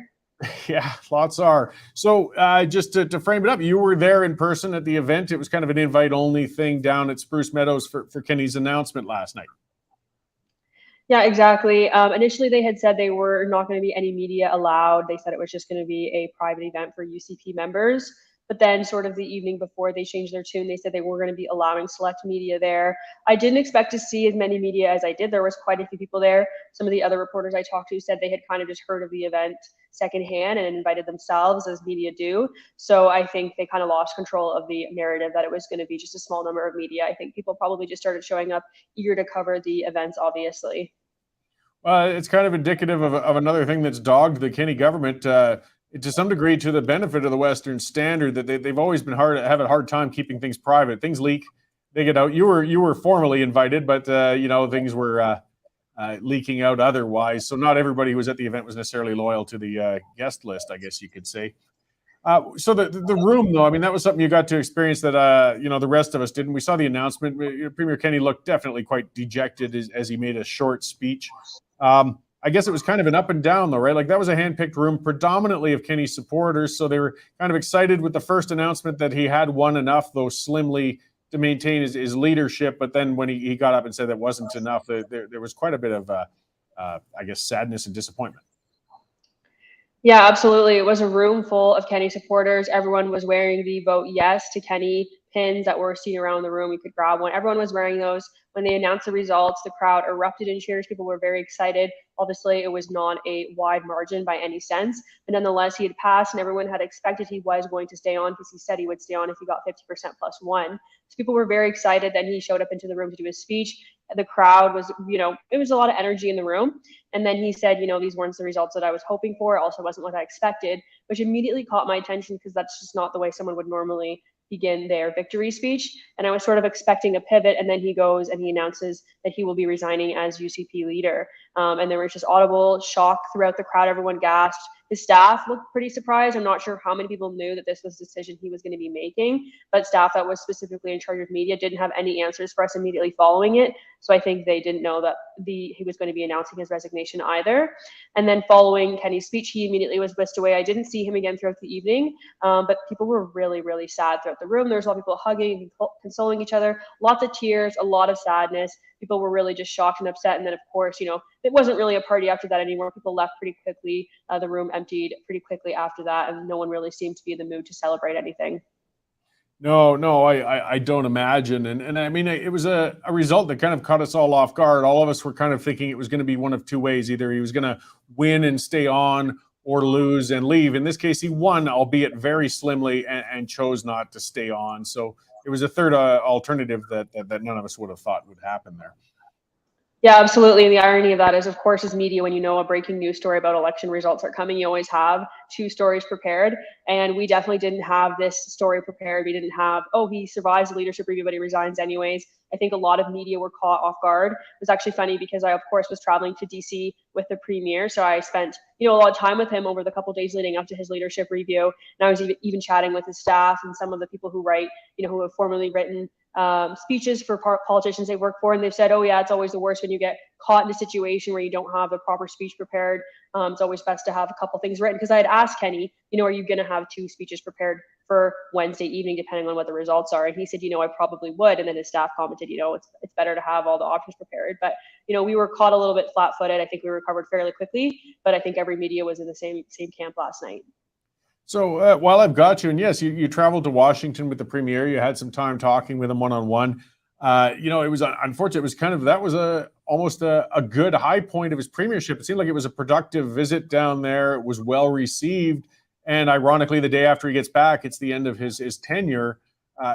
S1: Yeah, lots are. So just to frame it up, you were there in person at the event. It was kind of an invite-only thing down at Spruce Meadows for Kenney's announcement last night.
S4: Yeah, exactly. Initially, they had said they were not going to be any media allowed. They said it was just going to be a private event for UCP members. But then sort of the evening before they changed their tune, they said they were going to be allowing select media there. I didn't expect to see as many media as I did. There was quite a few people there. Some of the other reporters I talked to said they had kind of just heard of the event secondhand and invited themselves, as media do. So I think they kind of lost control of the narrative that it was going to be just a small number of media. I think people probably just started showing up eager to cover the events, obviously.
S1: It's kind of indicative of another thing that's dogged the Kenney government, to some degree, to the benefit of the Western Standard, that they've always been have a hard time keeping things private. Things leak, they get out. You were formally invited, but things were leaking out otherwise. So not everybody who was at the event was necessarily loyal to the guest list, I guess you could say. So the room, though, I mean, that was something you got to experience that the rest of us didn't. We saw the announcement. Premier Kenney looked definitely quite dejected as he made a short speech. I guess it was kind of an up and down, though, right? Like, that was a hand-picked room predominantly of Kenney supporters, so they were kind of excited with the first announcement that he had won enough, though slimly, to maintain his leadership. But then when he got up and said that wasn't enough, there was quite a bit of, I guess, sadness and disappointment.
S4: Yeah, absolutely. It was a room full of Kenney supporters. Everyone was wearing the Vote Yes to Kenney pins that were seen around the room. We could grab one. Everyone was wearing those. When they announced the results, the crowd erupted in cheers. People were very excited. Obviously, it was not a wide margin by any sense, but nonetheless, he had passed, and everyone had expected he was going to stay on, because he said he would stay on if he got 50% plus one. So people were very excited. Then he showed up into the room to do his speech. The crowd was, it was a lot of energy in the room. And then he said, these weren't the results that I was hoping for. It also wasn't what I expected, which immediately caught my attention, because that's just not the way someone would normally begin their victory speech. And I was sort of expecting a pivot, and then he goes and he announces that he will be resigning as UCP leader. And there was just audible shock throughout the crowd. Everyone gasped. His staff looked pretty surprised. I'm not sure how many people knew that this was a decision he was going to be making, but staff that was specifically in charge of media didn't have any answers for us immediately following it. So I think they didn't know that he was going to be announcing his resignation either. And then following Kenney's speech, he immediately was whisked away. I didn't see him again throughout the evening, but people were really, really sad throughout the room. There was a lot of people hugging and consoling each other, lots of tears, a lot of sadness. People were really just shocked and upset. And then, of course, it wasn't really a party after that anymore. People left pretty quickly. The room emptied pretty quickly after that, and no one really seemed to be in the mood to celebrate anything.
S1: No, I don't imagine. And I mean, it was a result that kind of caught us all off guard. All of us were kind of thinking it was going to be one of two ways. Either he was going to win and stay on, or lose and leave. In this case, he won, albeit very slimly, and chose not to stay on. So it was a third alternative that none of us would have thought would happen there.
S4: Yeah, absolutely. And the irony of that is, of course, as media, when you know a breaking news story about election results are coming, you always have two stories prepared. And we definitely didn't have this story prepared. We didn't have, oh, he survives the leadership review, but he resigns anyways. I think a lot of media were caught off guard. It was actually funny because I, of course, was traveling to DC with the premier. So I spent, a lot of time with him over the couple of days leading up to his leadership review. And I was even chatting with his staff and some of the people who write, who have formerly written speeches for politicians they work for, and they've said, oh yeah, it's always the worst when you get caught in a situation where you don't have a proper speech prepared. It's always best to have a couple things written, because I had asked Kenney, are you going to have two speeches prepared for Wednesday evening, depending on what the results are? And he said, I probably would. And then his staff commented, it's better to have all the options prepared. But we were caught a little bit flat-footed. I think we recovered fairly quickly, but I think every media was in the same camp last night.
S1: So while I've got you, and yes, you traveled to Washington with the premier, you had some time talking with him one-on-one. It was unfortunate. It was that was almost a good high point of his premiership. It seemed like it was a productive visit down there. It was well received. And ironically, the day after he gets back, it's the end of his tenure.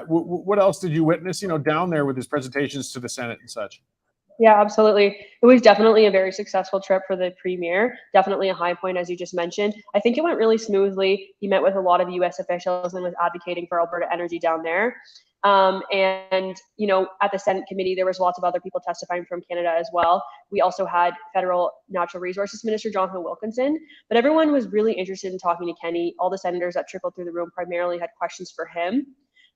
S1: What else did you witness, down there with his presentations to the Senate and such?
S4: Yeah, absolutely. It was definitely a very successful trip for the premier. Definitely a high point, as you just mentioned. I think it went really smoothly. He met with a lot of U.S. officials and was advocating for Alberta energy down there. At the Senate committee, there was lots of other people testifying from Canada as well. We also had Federal Natural Resources Minister Jonathan Wilkinson, but everyone was really interested in talking to Kenney. All the senators that trickled through the room primarily had questions for him.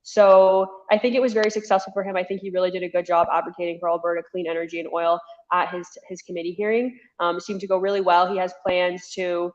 S4: So I think it was very successful for him. I think he really did a good job advocating for Alberta clean energy and oil at his committee hearing. It seemed to go really well. He has plans to,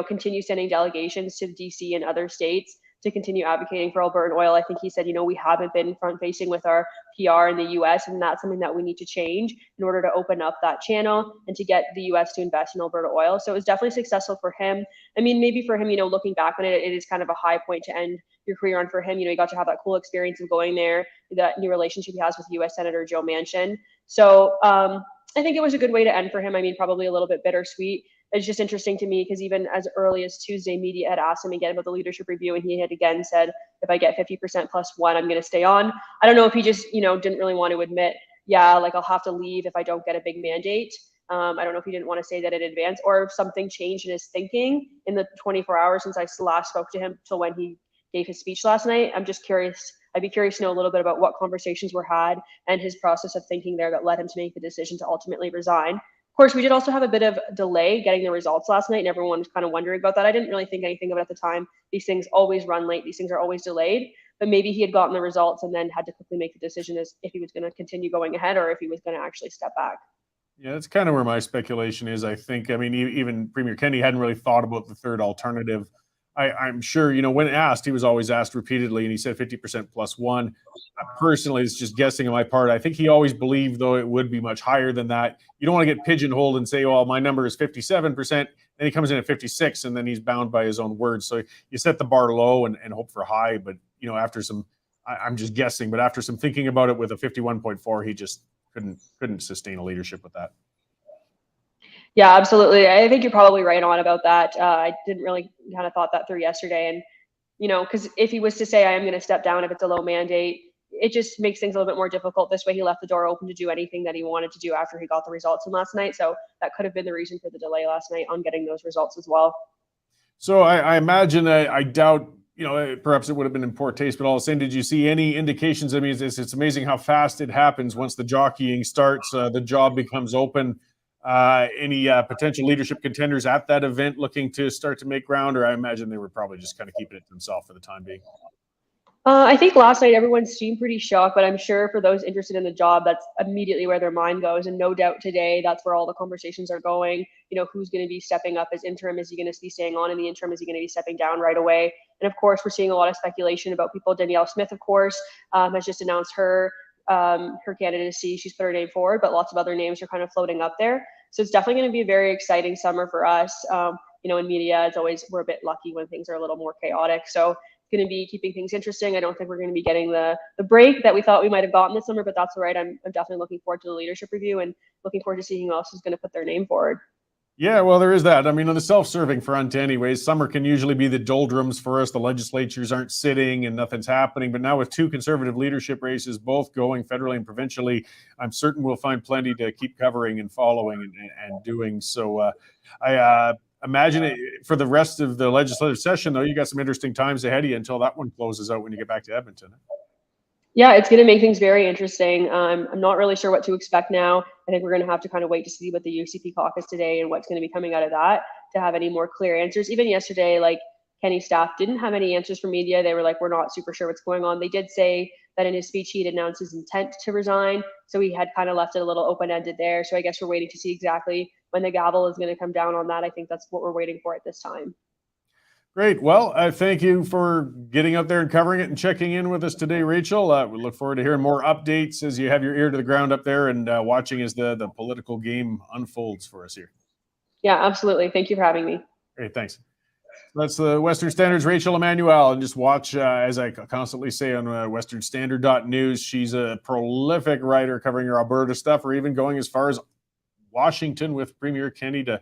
S4: continue sending delegations to DC and other states to continue advocating for Alberta oil. I think he said, we haven't been front facing with our PR in the US, and that's something that we need to change in order to open up that channel and to get the US to invest in Alberta oil. So it was definitely successful for him. I mean, maybe for him, looking back on it, it is kind of a high point to end your career on for him. He got to have that cool experience of going there, that new relationship he has with US Senator Joe Manchin. So I think it was a good way to end for him. I mean, probably a little bit bittersweet. It's just interesting to me because even as early as Tuesday, media had asked him again about the leadership review, and he had again said, if I get 50% plus one, I'm going to stay on. I don't know if he just, didn't really want to admit, I'll have to leave if I don't get a big mandate. I don't know if he didn't want to say that in advance, or if something changed in his thinking in the 24 hours since I last spoke to him till when he gave his speech last night. I'm just curious. I'd be curious to know a little bit about what conversations were had and his process of thinking there that led him to make the decision to ultimately resign. Of course, we did also have a bit of delay getting the results last night, and everyone was kind of wondering about that. I didn't really think anything of it at the time. These things always run late. These things are always delayed. But maybe he had gotten the results and then had to quickly make the decision as if he was going to continue going ahead or if he was going to actually step back.
S1: Yeah, that's kind of where my speculation is. I think, even Premier Kenney hadn't really thought about the third alternative. I'm sure, when asked, he was always asked repeatedly, and he said 50% plus one. Personally, it's just guessing on my part. I think he always believed, though, it would be much higher than that. You don't want to get pigeonholed and say, well, my number is 57%, and he comes in at 56, and then he's bound by his own words. So you set the bar low and hope for high. But, after some, I'm just guessing, but after some thinking about it with a 51.4, he just couldn't sustain a leadership with that.
S4: Yeah, absolutely. I think you're probably right on about that. I didn't really kind of thought that through yesterday. And, because if he was to say, I am going to step down if it's a low mandate, it just makes things a little bit more difficult. This way he left the door open to do anything that he wanted to do after he got the results from last night. So that could have been the reason for the delay last night on getting those results as well.
S1: So I imagine, I doubt, perhaps it would have been in poor taste, but all of a sudden, did you see any indications? I mean, it's amazing how fast it happens. Once the jockeying starts, the job becomes open. Any potential leadership contenders at that event looking to start to make ground, or I imagine they were probably just kind of keeping it to themselves for the time being?
S4: I think last night everyone seemed pretty shocked, but I'm sure for those interested in the job, that's immediately where their mind goes. And no doubt today, that's where all the conversations are going. Who's going to be stepping up as interim? Is he going to be staying on in the interim? Is he going to be stepping down right away? And of course, we're seeing a lot of speculation about people. Danielle Smith, of course, has just announced her candidacy. She's put her name forward, but lots of other names are kind of floating up there. So it's definitely going to be a very exciting summer for us. In media, it's always, we're a bit lucky when things are a little more chaotic. So it's going to be keeping things interesting. I don't think we're going to be getting the break that we thought we might have gotten this summer, but that's all right. I'm definitely looking forward to the leadership review and looking forward to seeing who else is going to put their name forward.
S1: Yeah, well, there is that. I mean, on the self-serving front anyways, summer can usually be the doldrums for us. The legislatures aren't sitting and nothing's happening. But now with two conservative leadership races, both going federally and provincially, I'm certain we'll find plenty to keep covering and following and doing. So I imagine it, for the rest of the legislative session, though, you got some interesting times ahead of you until that one closes out when you get back to Edmonton.
S4: Yeah, it's going to make things very interesting. I'm not really sure what to expect now. I think we're going to have to kind of wait to see what the UCP caucus today and what's going to be coming out of that to have any more clear answers. Even yesterday, like Kenney staff didn't have any answers for media. They were like, we're not super sure what's going on. They did say that in his speech, he'd announced his intent to resign. So he had kind of left it a little open-ended there. So I guess we're waiting to see exactly when the gavel is going to come down on that. I think that's what we're waiting for at this time.
S1: Great. Well, thank you for getting out there and covering it and checking in with us today, Rachel. We look forward to hearing more updates as you have your ear to the ground up there and watching as the political game unfolds for us here.
S4: Yeah, absolutely. Thank you for having me.
S1: Great. Thanks. That's the Western Standard's Rachel Emmanuel. And just watch, as I constantly say, on westernstandard.news. She's a prolific writer covering your Alberta stuff, or even going as far as Washington with Premier Kenney to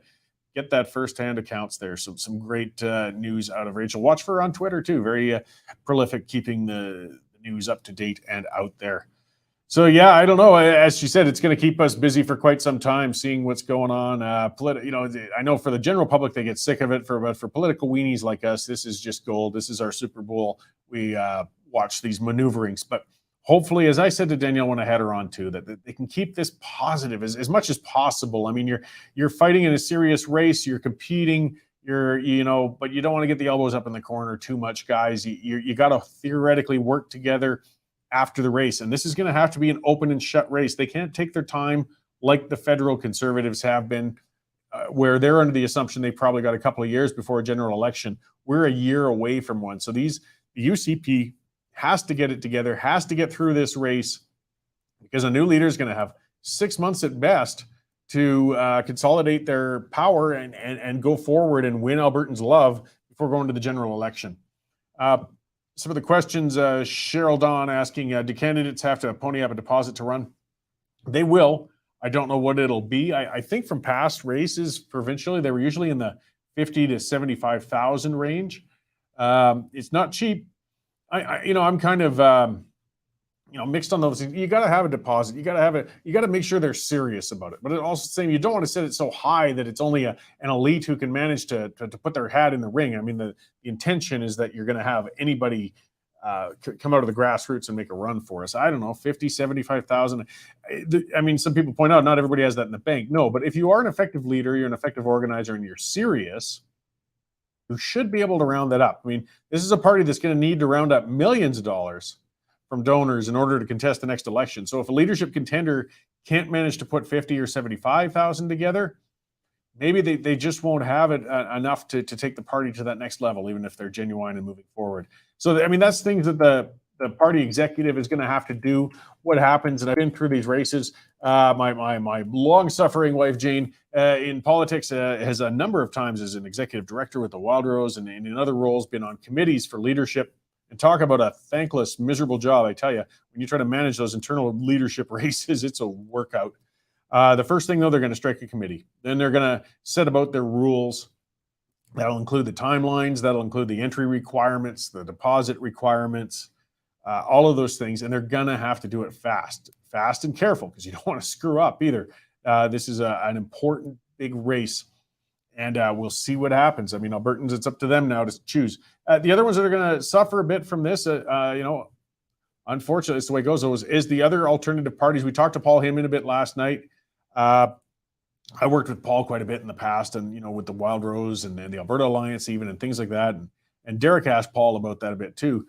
S1: get that firsthand accounts there. So some great news out of Rachel. Watch for her on Twitter too. Very prolific, keeping the news up to date and out there. So yeah, I don't know. As she said, it's going to keep us busy for quite some time, seeing what's going on. I know for the general public, they get sick of it. But for political weenies like us, this is just gold. This is our Super Bowl. We watch these maneuverings, but hopefully, as I said to Danielle when I had her on too, that they can keep this positive as much as possible. I mean, you're fighting in a serious race, you're competing, but you don't want to get the elbows up in the corner too much, guys. You got to theoretically work together after the race, and this is going to have to be an open and shut race. They can't take their time like the federal conservatives have been, where they're under the assumption they probably got a couple of years before a general election. We're a year away from one, so the UCP has to get it together, has to get through this race, because a new leader is going to have 6 months at best to consolidate their power and go forward and win Albertans' love before going to the general election. Some of the questions, Cheryl Dawn asking, do candidates have to pony up a deposit to run? They will. I don't know what it'll be. I think from past races provincially, they were usually in the 50 to 75,000 range. It's not cheap. I'm kind of, mixed on those things. You got to have a deposit. You got to make sure they're serious about it. But also saying you don't want to set it so high that it's only an elite who can manage to put their hat in the ring. I mean, the intention is that you're going to have anybody come out of the grassroots and make a run for us. I don't know, 50, 75,000. I mean, some people point out not everybody has that in the bank. No, but if you are an effective leader, you're an effective organizer, and you're serious, you should be able to round that up. I mean, this is a party that's going to need to round up millions of dollars from donors in order to contest the next election. So if a leadership contender can't manage to put 50 or 75,000 together, maybe they just won't have it enough to take the party to that next level, even if they're genuine and moving forward. So, I mean, that's things that the party executive is going to have to do. What happens, and I've been through these races. My long-suffering wife, Jane, in politics, has a number of times as an executive director with the Wildrose and in other roles been on committees for leadership. And talk about a thankless, miserable job. I tell you, when you try to manage those internal leadership races, it's a workout. The first thing, though, they're going to strike a committee. Then they're going to set about their rules. That'll include the timelines. That'll include the entry requirements, the deposit requirements, all of those things. And they're going to have to do it fast and careful, because you don't want to screw up either. This is an important, big race. And we'll see what happens. I mean, Albertans, it's up to them now to choose. The other ones that are going to suffer a bit from this, unfortunately, it's the way it goes, is the other alternative parties. We talked to Paul Heyman a bit last night. I worked with Paul quite a bit in the past, and, with the Wildrose and the Alberta Alliance even, and things like that. And Derek asked Paul about that a bit too.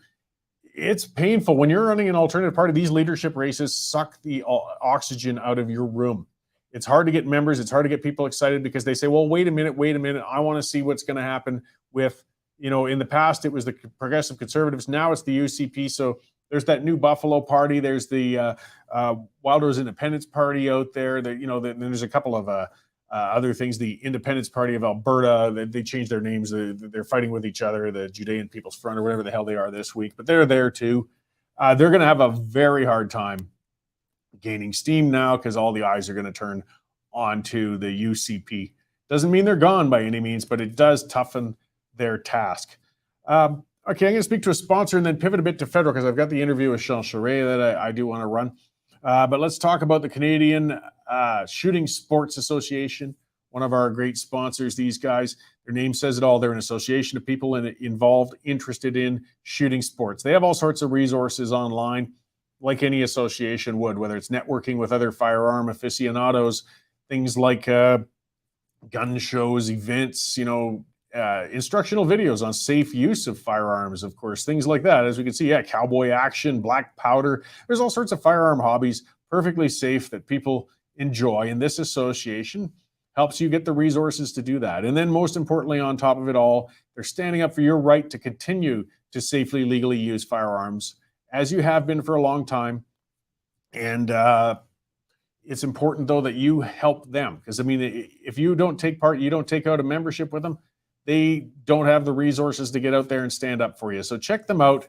S1: It's painful. When you're running an alternative party, these leadership races suck the oxygen out of your room. It's hard to get members. It's hard to get people excited because they say, well, wait a minute. I want to see what's going to happen with, in the past, it was the Progressive Conservatives. Now it's the UCP. So there's that new Buffalo Party. There's the Wildrose Independence Party out there. Then there's a couple of other things. The Independence Party of Alberta, they changed their names. They're fighting with each other, the Judean People's Front or whatever the hell they are this week. But they're there too. They're going to have a very hard time gaining steam now, because all the eyes are going to turn onto the UCP. Doesn't mean they're gone by any means, but it does toughen their task. Okay, I'm going to speak to a sponsor and then pivot a bit to federal because I've got the interview with Jean Charest that I do want to run. But let's talk about the Canadian Shooting Sports Association, one of our great sponsors. These guys, their name says it all. They're an association of people involved, interested in shooting sports. They have all sorts of resources online, like any association would, whether it's networking with other firearm aficionados, things like gun shows, events, instructional videos on safe use of firearms, of course, things like that. As we can see, cowboy action, black powder. There's all sorts of firearm hobbies, perfectly safe, that people enjoy. And this association helps you get the resources to do that. And then most importantly, on top of it all, they're standing up for your right to continue to safely, legally use firearms, as you have been for a long time. And it's important, though, that you help them. Because, if you don't take part, you don't take out a membership with them, they don't have the resources to get out there and stand up for you. So check them out.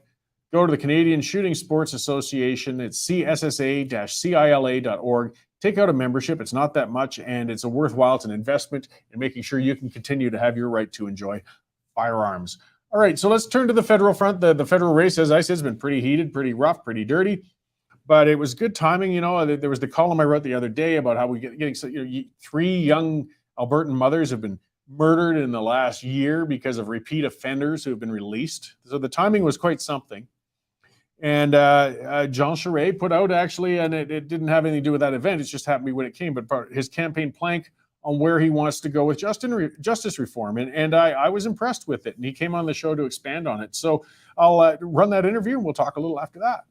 S1: Go to the Canadian Shooting Sports Association. It's CSSA-CILA.org. Take out a membership. It's not that much, and it's it's an investment in making sure you can continue to have your right to enjoy firearms. All right, so let's turn to the federal front. The federal race, as I said, has been pretty heated, pretty rough, pretty dirty. But it was good timing. There was the column I wrote the other day about how getting 3 young Albertan mothers have been murdered in the last year because of repeat offenders who have been released. So the timing was quite something. And Jean Charest put out, actually, and it didn't have anything to do with that event. It just happened to be when it came, but his campaign plank on where he wants to go with justice reform. And I was impressed with it. And he came on the show to expand on it. So I'll run that interview and we'll talk a little after that.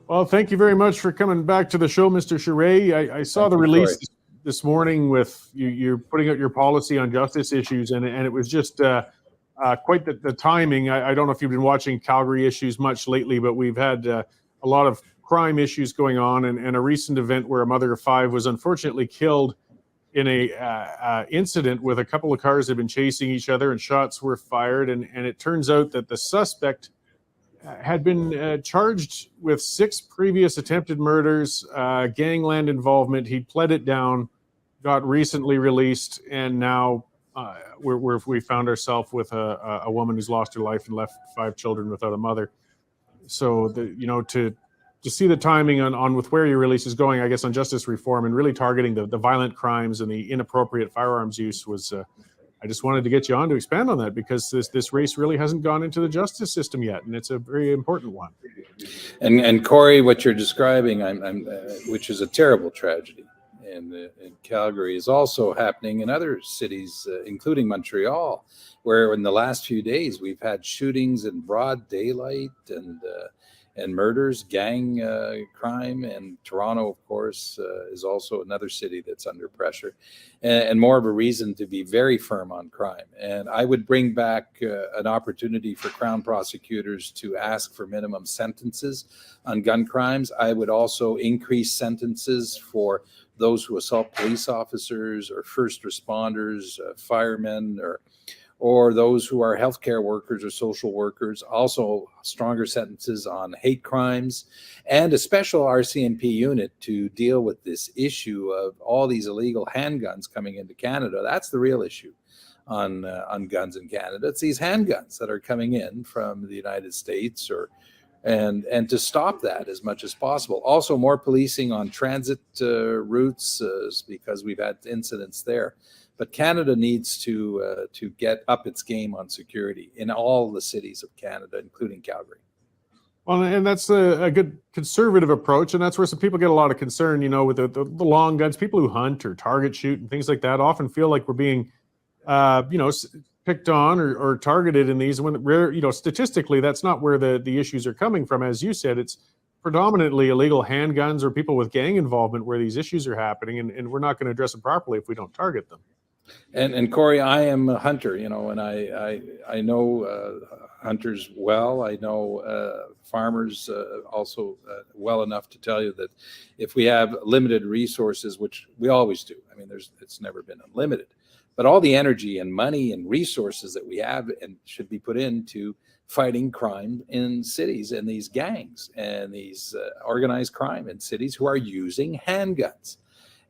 S1: Well, thank you very much for coming back to the show, Mr. Charest. I saw the release this morning with you're putting out your policy on justice issues, and it was just quite the timing. I don't know if you've been watching Calgary issues much lately, but we've had a lot of crime issues going on, and a recent event where a mother of 5 was unfortunately killed in a incident with a couple of cars that had been chasing each other, and shots were fired, and it turns out that the suspect had been charged with 6 previous attempted murders, gangland involvement. He pled it down, got recently released, and now we found ourselves with a woman who's lost her life and left 5 children without a mother. So to see the timing on with where your release is going, I guess, on justice reform and really targeting the violent crimes and the inappropriate firearms use was. I just wanted to get you on to expand on that, because this race really hasn't gone into the justice system yet, and it's a very important one.
S5: And Cory, what you're describing, which is a terrible tragedy in Calgary, is also happening in other cities, including Montreal, where in the last few days we've had shootings in broad daylight and murders, gang crime. And Toronto, of course, is also another city that's under pressure, and more of a reason to be very firm on crime. And I would bring back an opportunity for Crown prosecutors to ask for minimum sentences on gun crimes. I would also increase sentences for those who assault police officers or first responders, firemen, or those who are healthcare workers or social workers. Also stronger sentences on hate crimes, and a special RCMP unit to deal with this issue of all these illegal handguns coming into Canada. That's the real issue on guns in Canada. It's these handguns that are coming in from the United States, and to stop that as much as possible. Also more policing on transit routes, because we've had incidents there. But Canada needs to get up its game on security in all the cities of Canada, including Calgary.
S1: Well, and that's a good conservative approach, and that's where some people get a lot of concern, with the long guns. People who hunt or target shoot and things like that often feel like we're being, picked on or targeted in these. When statistically, that's not where the issues are coming from. As you said, it's predominantly illegal handguns or people with gang involvement where these issues are happening, and we're not going to address them properly if we don't target them.
S5: And Cory, I am a hunter, and I know hunters well. I know farmers also well enough to tell you that if we have limited resources, which we always do, it's never been unlimited, but all the energy and money and resources that we have and should be put into fighting crime in cities and these gangs and these organized crime in cities who are using handguns.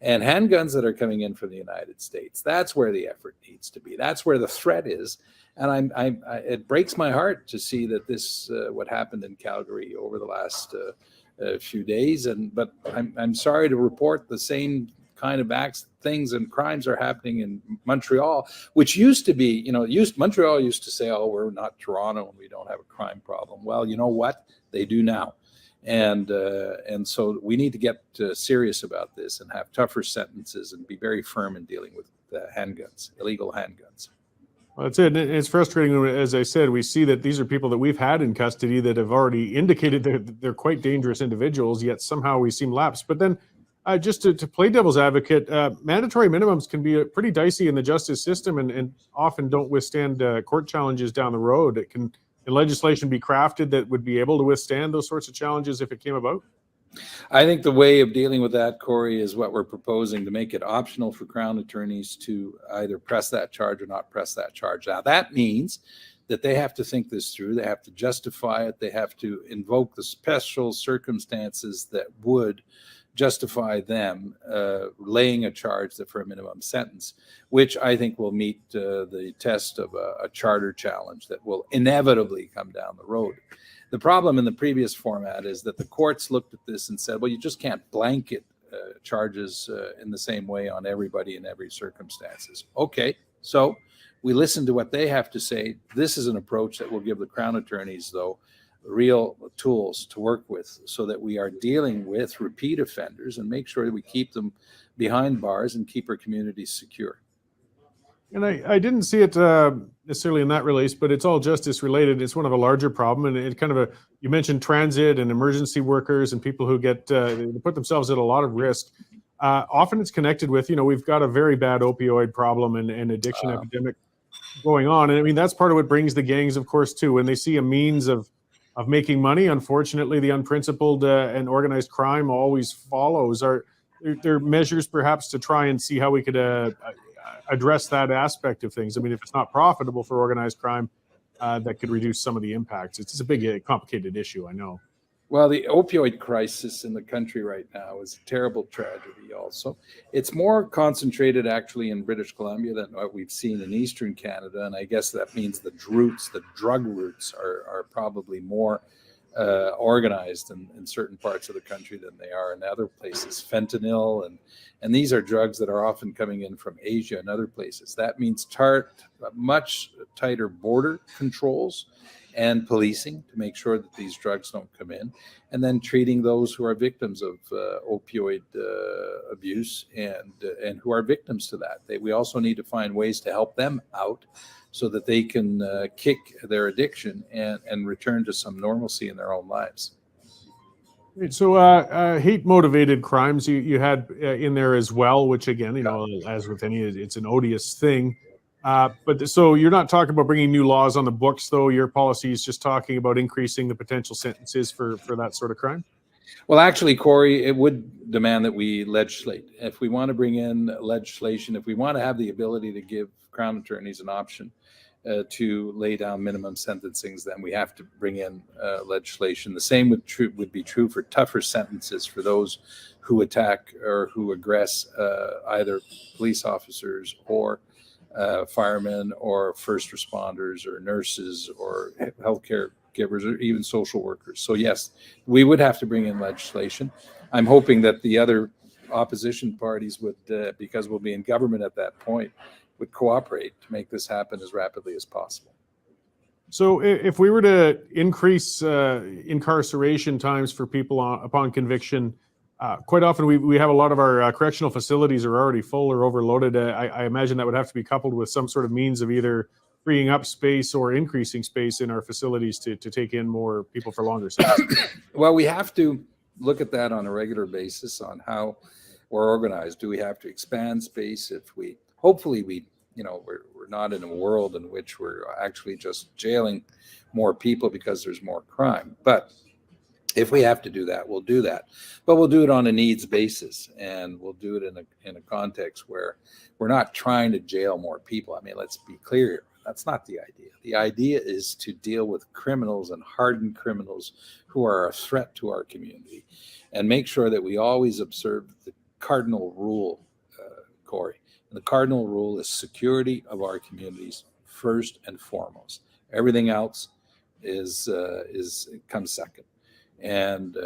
S5: And handguns that are coming in from the United States, that's where the effort needs to be. That's where the threat is. And it breaks my heart to see that this, what happened in Calgary over the last few days. But I'm sorry to report the same kind of things and crimes are happening in Montreal, which used to be, Montreal used to say, oh, we're not Toronto and we don't have a crime problem. Well, you know what? They do now. And so we need to get serious about this and have tougher sentences and be very firm in dealing with handguns, illegal handguns.
S1: Well, that's it. It's frustrating. As I said, we see that these are people that we've had in custody that have already indicated they're quite dangerous individuals, yet somehow we seem lapsed. But then just to play devil's advocate, mandatory minimums can be pretty dicey in the justice system and often don't withstand court challenges down the road. Can legislation be crafted that would be able to withstand those sorts of challenges if it came about?
S5: I think the way of dealing with that, Cory, is what we're proposing, to make it optional for Crown attorneys to either press that charge or not press that charge. Now, that means that they have to think this through. They have to justify it. They have to invoke the special circumstances that would justify them laying a charge for a minimum sentence, which I think will meet the test of a charter challenge that will inevitably come down the road. The problem in the previous format is that the courts looked at this and said, well, you just can't blanket charges in the same way on everybody in every circumstances. Okay, so we listen to what they have to say. This is an approach that will give the Crown attorneys, though, real tools to work with so that we are dealing with repeat offenders and make sure that we keep them behind bars and keep our communities secure.
S1: And I didn't see it necessarily in that release, but it's all justice related. It's one of a larger problem. And it kind of you mentioned transit and emergency workers and people who get, they put themselves at a lot of risk. Often it's connected with, we've got a very bad opioid problem and addiction epidemic going on. And I mean, that's part of what brings the gangs, of course, too. When they see a means of making money, unfortunately, the unprincipled and organized crime always follows. Are there measures perhaps to try and see how we could address that aspect of things? I mean, if it's not profitable for organized crime, that could reduce some of the impacts. It's a big, complicated issue, I know.
S5: Well, the opioid crisis in the country right now is a terrible tragedy also. It's more concentrated actually in British Columbia than what we've seen in Eastern Canada. And I guess that means the drug routes are probably more organized in certain parts of the country than they are in other places. Fentanyl and these are drugs that are often coming in from Asia and other places. That means much tighter border controls and policing to make sure that these drugs don't come in, and then treating those who are victims of opioid abuse and who are victims to that. We also need to find ways to help them out so that they can kick their addiction and return to some normalcy in their own lives.
S1: So hate-motivated crimes you had in there as well, which again, as with any, it's an odious thing. But so you're not talking about bringing new laws on the books, though. Your policy is just talking about increasing the potential sentences for that sort of crime?
S5: Well, actually, Cory, it would demand that we legislate. If we want to bring in legislation, if we want to have the ability to give Crown attorneys an option to lay down minimum sentencings, then we have to bring in legislation. The same would be true for tougher sentences for those who attack or who aggress either police officers or firemen or first responders or nurses or healthcare givers or even social workers. So yes, we would have to bring in legislation. I'm hoping that the other opposition parties would, because we'll be in government at that point, would cooperate to make this happen as rapidly as possible.
S1: So if we were to increase incarceration times for people upon conviction, quite often we have a lot of our correctional facilities are already full or overloaded. I imagine that would have to be coupled with some sort of means of either freeing up space or increasing space in our facilities to take in more people for longer sentences. Well,
S5: we have to look at that on a regular basis on how we're organized. Do we have to expand space? Hopefully we're not in a world in which we're actually just jailing more people because there's more crime. But If we have to do that, we'll do that, but we'll do it on a needs basis, and we'll do it in a context where we're not trying to jail more people. I mean, let's be clear here. That's not the idea. The idea is to deal with criminals and hardened criminals who are a threat to our community, and make sure that we always observe the cardinal rule, Cory. And the cardinal rule is security of our communities first and foremost. Everything else comes second. And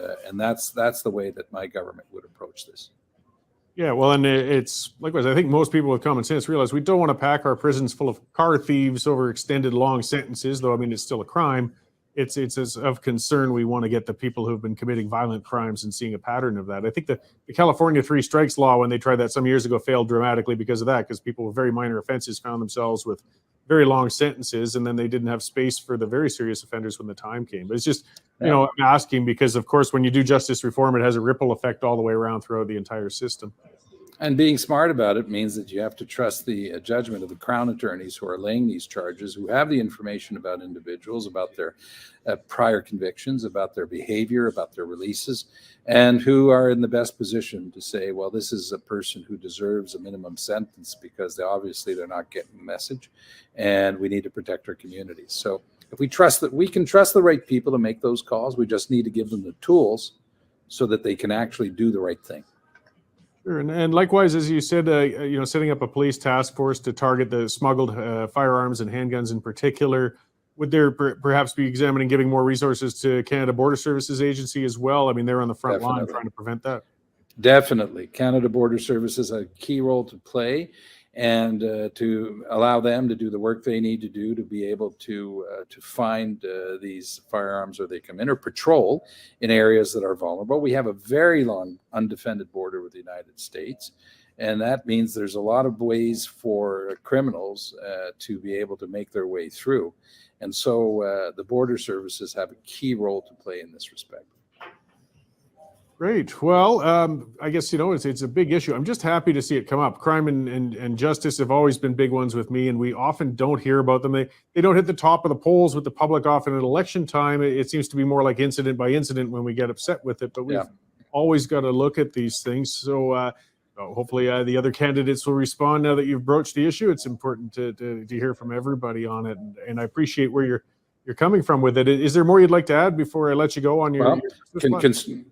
S5: that's the way that my government would approach this.
S1: Yeah, well, and it's likewise. I think most people with common sense realize we don't want to pack our prisons full of car thieves over extended long sentences. Though I mean, it's still a crime. It's as of concern we want to get the people who've been committing violent crimes and seeing a pattern of that. I think the California 3 strikes law, when they tried that some years ago, failed dramatically because of that. Because people with very minor offenses found themselves with very long sentences, and then they didn't have space for the very serious offenders when the time came. But it's just, you know, I'm asking because, of course, when you do justice reform, it has a ripple effect all the way around throughout the entire system.
S5: And being smart about it means that you have to trust the judgment of the Crown attorneys who are laying these charges, who have the information about individuals, about their prior convictions, about their behavior, about their releases, and who are in the best position to say, well, this is a person who deserves a minimum sentence because they're not getting the message, and we need to protect our communities. So if we trust that we can trust the right people to make those calls, we just need to give them the tools so that they can actually do the right thing.
S1: Sure. And likewise, as you said, you know, setting up a police task force to target the smuggled firearms and handguns in particular, would there perhaps be examining giving more resources to Canada Border Services Agency as well? I mean, they're on the front line trying to prevent that.
S5: Definitely. Canada Border Services has a key role to play, and to allow them to do the work they need to do to be able to find these firearms where they come in, or patrol in areas that are vulnerable. We have a very long undefended border with the United States, and that means there's a lot of ways for criminals to be able to make their way through. And so the border services have a key role to play in this respect.
S1: Great. Well, I guess, you know, it's a big issue. I'm just happy to see it come up. Crime and justice have always been big ones with me, and we often don't hear about them. They don't hit the top of the polls with the public often at election time. It seems to be more like incident by incident when we get upset with it, but we've always got to look at these things. So hopefully the other candidates will respond now that you've broached the issue. It's important to hear from everybody on it, and I appreciate where you're coming from with it. Is there more you'd like to add before I let you go on your?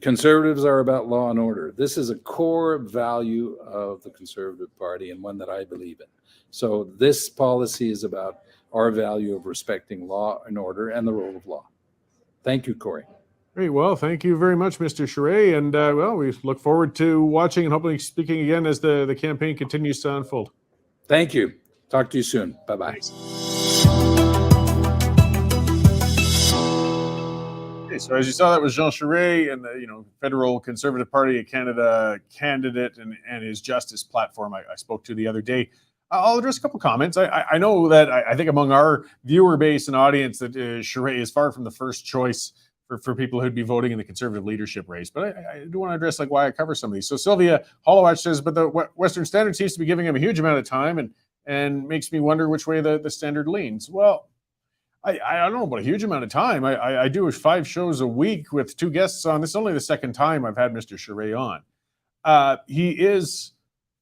S5: Conservatives are about law and order. This is a core value of the Conservative Party, and one that I believe in. So this policy is about our value of respecting law and order and the rule of law. Thank you, Cory.
S1: Great. Well, thank you very much, Mr. Charest. And well, we look forward to watching and hopefully speaking again as the campaign continues to unfold.
S5: Thank you. Talk to you soon. Bye-bye.
S1: Thanks. So as you saw, that was Jean Charest, and the federal Conservative Party of Canada candidate, and his justice platform I spoke to the other day. I'll address a couple comments. I know that I think among our viewer base and audience that Charest is far from the first choice for people who'd be voting in the Conservative leadership race. But I do want to address why I cover some of these. So Sylvia Hollowatch says, but the Western Standard seems to be giving him a huge amount of time, and makes me wonder which way the Standard leans. Well, I don't know about a huge amount of time. I do 5 shows a week with 2 guests on. This is only the second time I've had Mr. Charest on. He is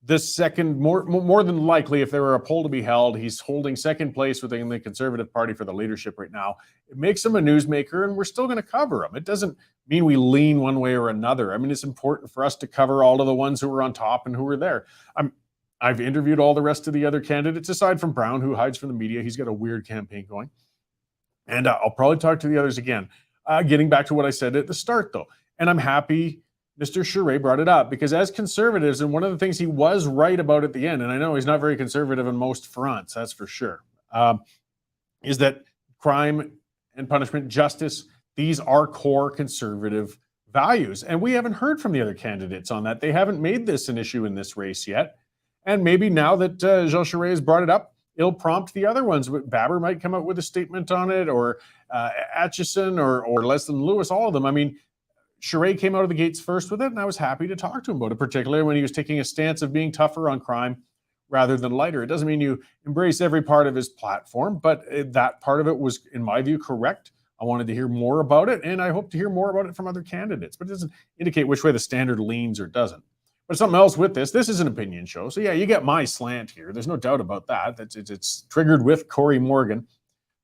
S1: the second, more than likely, if there were a poll to be held, he's holding second place within the Conservative Party for the leadership right now. It makes him a newsmaker, and we're still going to cover him. It doesn't mean we lean one way or another. I mean, it's important for us to cover all of the ones who were on top and who were there. I've interviewed all the rest of the other candidates, aside from Brown, who hides from the media. He's got a weird campaign going. And I'll probably talk to the others again. Getting back to what I said at the start, though, and I'm happy Mr. Charest brought it up, because as conservatives, and one of the things he was right about at the end, and I know he's not very conservative on most fronts, that's for sure, is that crime and punishment, justice, these are core conservative values. And we haven't heard from the other candidates on that. They haven't made this an issue in this race yet. And maybe now that Jean Charest has brought it up, it'll prompt the other ones. Baber might come out with a statement on it, or Atchison, or Leslie Lewis, all of them. I mean, Charest came out of the gates first with it, and I was happy to talk to him about it, particularly when he was taking a stance of being tougher on crime rather than lighter. It doesn't mean you embrace every part of his platform, but that part of it was, in my view, correct. I wanted to hear more about it, and I hope to hear more about it from other candidates, but it doesn't indicate which way the Standard leans or doesn't. But something else with this is an opinion show. So yeah, you get my slant here. There's no doubt about that. It's triggered with Cory Morgan.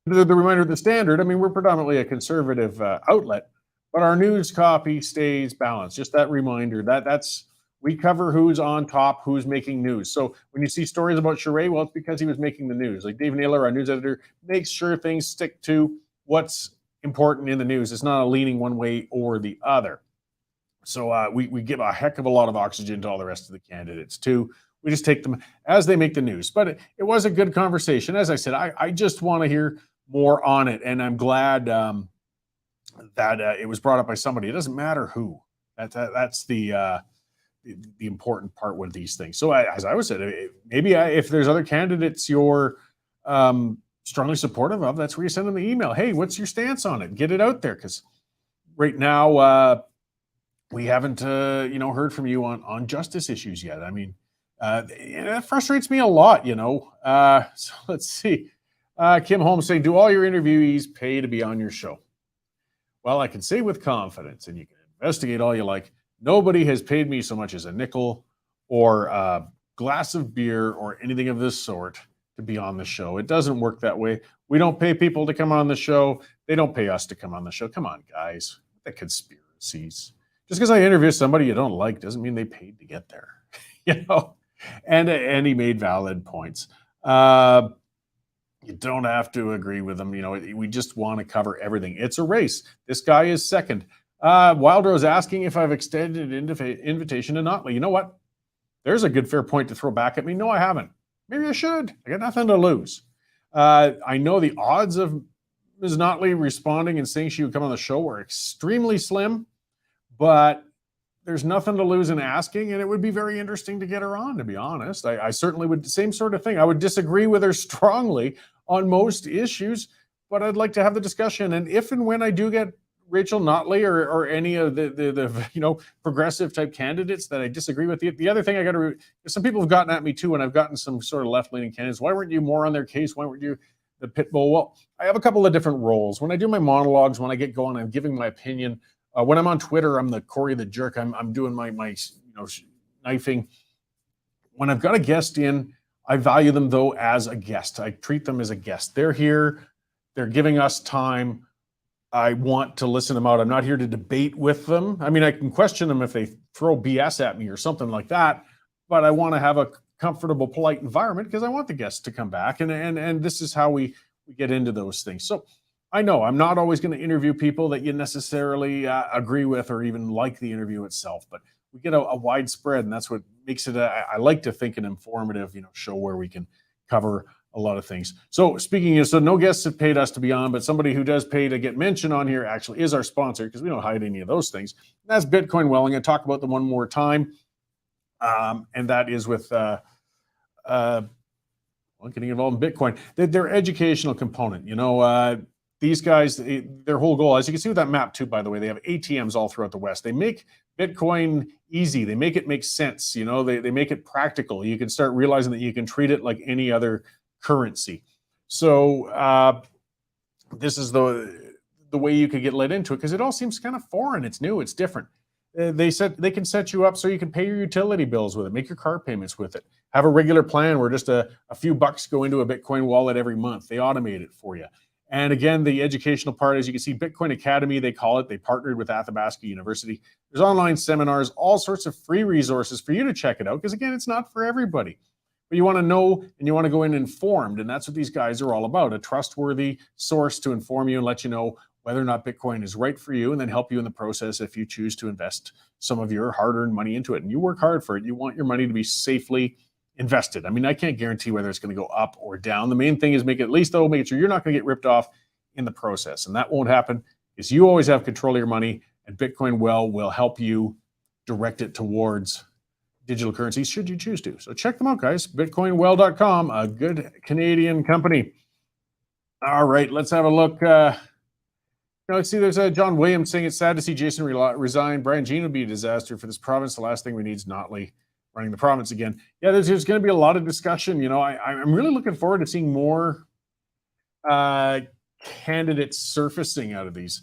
S1: The reminder of the Standard, I mean, we're predominantly a conservative outlet, but our news copy stays balanced. Just that reminder that's we cover who's on top, who's making news. So when you see stories about Charest, well, it's because he was making the news. Like Dave Naylor, our news editor, makes sure things stick to what's important in the news. It's not a leaning one way or the other. So we give a heck of a lot of oxygen to all the rest of the candidates too. We just take them as they make the news. But it was a good conversation. As I said, I just want to hear more on it. And I'm glad that it was brought up by somebody. It doesn't matter who. That's the important part with these things. So as I was saying, maybe if there's other candidates you're strongly supportive of, that's where you send them the email. Hey, what's your stance on it? Get it out there, because right now we haven't heard from you on justice issues yet. I mean, that frustrates me a lot. So let's see. Kim Holmes saying, "Do all your interviewees pay to be on your show?" Well, I can say with confidence, and you can investigate all you like, nobody has paid me so much as a nickel or a glass of beer or anything of this sort to be on the show. It doesn't work that way. We don't pay people to come on the show. They don't pay us to come on the show. Come on, guys. The conspiracies. Just because I interview somebody you don't like doesn't mean they paid to get there. And he made valid points. You don't have to agree with them. We just want to cover everything. It's a race. This guy is second. Wildrose asking if I've extended an invitation to Notley. You know what? There's a good fair point to throw back at me. No, I haven't. Maybe I should. I got nothing to lose. I know the odds of Ms. Notley responding and saying she would come on the show were extremely slim, but there's nothing to lose in asking, and it would be very interesting to get her on, to be honest. I certainly would, same sort of thing. I would disagree with her strongly on most issues, but I'd like to have the discussion. And if and when I do get Rachel Notley or any of the progressive type candidates that I disagree with, the other thing I got to, some people have gotten at me too, and I've gotten some sort of left-leaning candidates. Why weren't you more on their case? Why weren't you the pit bull? Well, I have a couple of different roles. When I do my monologues, when I get going, I'm giving my opinion. When I'm on Twitter, I'm the Cory the jerk. I'm doing my knifing. When I've got a guest in, I value them though as a guest. I treat them as a guest. They're here. They're giving us time. I want to listen them out. I'm not here to debate with them. I mean, I can question them if they throw BS at me or something like that, but I want to have a comfortable, polite environment because I want the guests to come back. And this is how we get into those things. So I know I'm not always going to interview people that you necessarily agree with or even like the interview itself, but we get a wide spread, and that's what makes it, I like to think, an informative, show where we can cover a lot of things. So speaking of, so no guests have paid us to be on, but somebody who does pay to get mentioned on here actually is our sponsor, because we don't hide any of those things. And that's Bitcoin Well. I'm going to talk about them one more time. And that is with getting involved in Bitcoin. Their educational component, these guys, their whole goal, as you can see with that map too, by the way, they have ATMs all throughout the West. They make Bitcoin easy. They make it make sense. They make it practical. You can start realizing that you can treat it like any other currency. So this is the way you could get led into it, because it all seems kind of foreign. It's new. It's different. They can set you up so you can pay your utility bills with it, make your car payments with it, have a regular plan where just a few bucks go into a Bitcoin wallet every month. They automate it for you. And again, the educational part, as you can see, Bitcoin Academy, they call it. They partnered with Athabasca University. There's online seminars, all sorts of free resources for you to check it out, because again, it's not for everybody. But you want to know and you want to go in informed, and that's what these guys are all about, a trustworthy source to inform you and let you know whether or not Bitcoin is right for you, and then help you in the process if you choose to invest some of your hard-earned money into it. And you work hard for it. You want your money to be safely invested. I mean, I can't guarantee whether it's going to go up or down. The main thing is make sure you're not going to get ripped off in the process. And that won't happen because you always have control of your money, and Bitcoin Well will help you direct it towards digital currencies should you choose to. So check them out, guys. BitcoinWell.com, a good Canadian company. All right, let's have a look. Let's see, there's John Williams saying it's sad to see Jason resign. Brian Jean would be a disaster for this province. The last thing we need is Notley running the province again. Yeah, there's going to be a lot of discussion. I'm really looking forward to seeing more candidates surfacing out of these.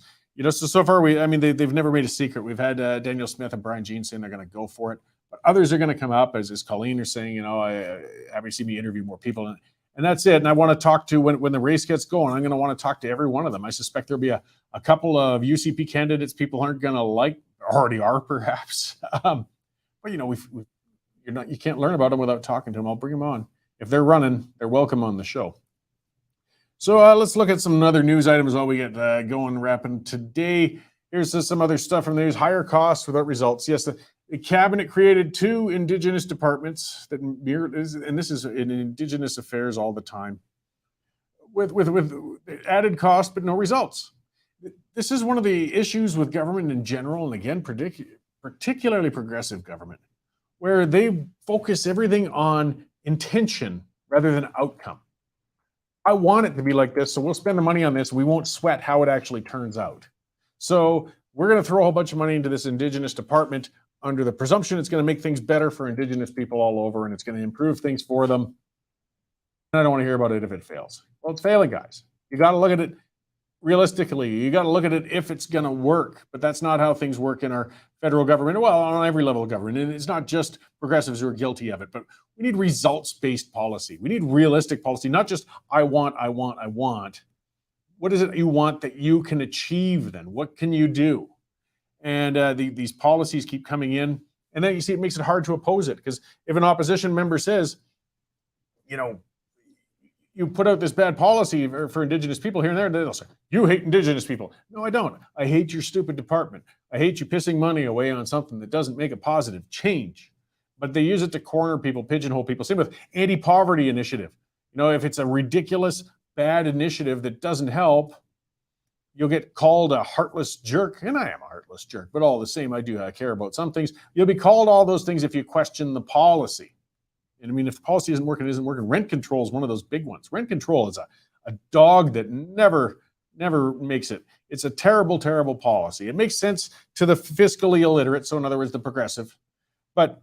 S1: So far they've never made a secret. We've had Danielle Smith and Brian Jean saying they're going to go for it, but others are going to come up, as Colleen are saying, I have you see me interview more people, and that's it. And I want to talk to, when the race gets going, I'm going to want to talk to every one of them. I suspect there'll be a couple of UCP candidates people aren't going to like, already are perhaps. But you can't learn about them without talking to them. I'll bring them on. If they're running, they're welcome on the show. So let's look at some other news items while we get going, wrapping today. Here's some other stuff from the news. Higher costs without results. Yes, the cabinet created 2 Indigenous departments that and this is in Indigenous affairs all the time, with added cost but no results. This is one of the issues with government in general, and again, particularly progressive government, where they focus everything on intention rather than outcome. I want it to be like this, so we'll spend the money on this. We won't sweat how it actually turns out. So we're going to throw a whole bunch of money into this Indigenous department under the presumption it's going to make things better for Indigenous people all over, and it's going to improve things for them. And I don't want to hear about it if it fails. Well, it's failing, guys. You got to look at it realistically. You got to look at it if it's going to work, but that's not how things work in our federal government. Well, on every level of government, and it's not just progressives who are guilty of it, but we need results-based policy. We need realistic policy, not just I want. What is it you want that you can achieve then? What can you do? And these policies keep coming in, and then you see it makes it hard to oppose it, because if an opposition member says, you put out this bad policy for Indigenous people here and there, and they'll say, you hate Indigenous people. No, I don't. I hate your stupid department. I hate you pissing money away on something that doesn't make a positive change. But they use it to corner people, pigeonhole people. Same with anti-poverty initiative. If it's a ridiculous, bad initiative that doesn't help, you'll get called a heartless jerk. And I am a heartless jerk, but all the same, I care about some things. You'll be called all those things if you question the policy. And if the policy isn't working, it isn't working. Rent control is one of those big ones. Rent control is a dog that never makes it. It's a terrible, terrible policy. It makes sense to the fiscally illiterate, so in other words, the progressive. But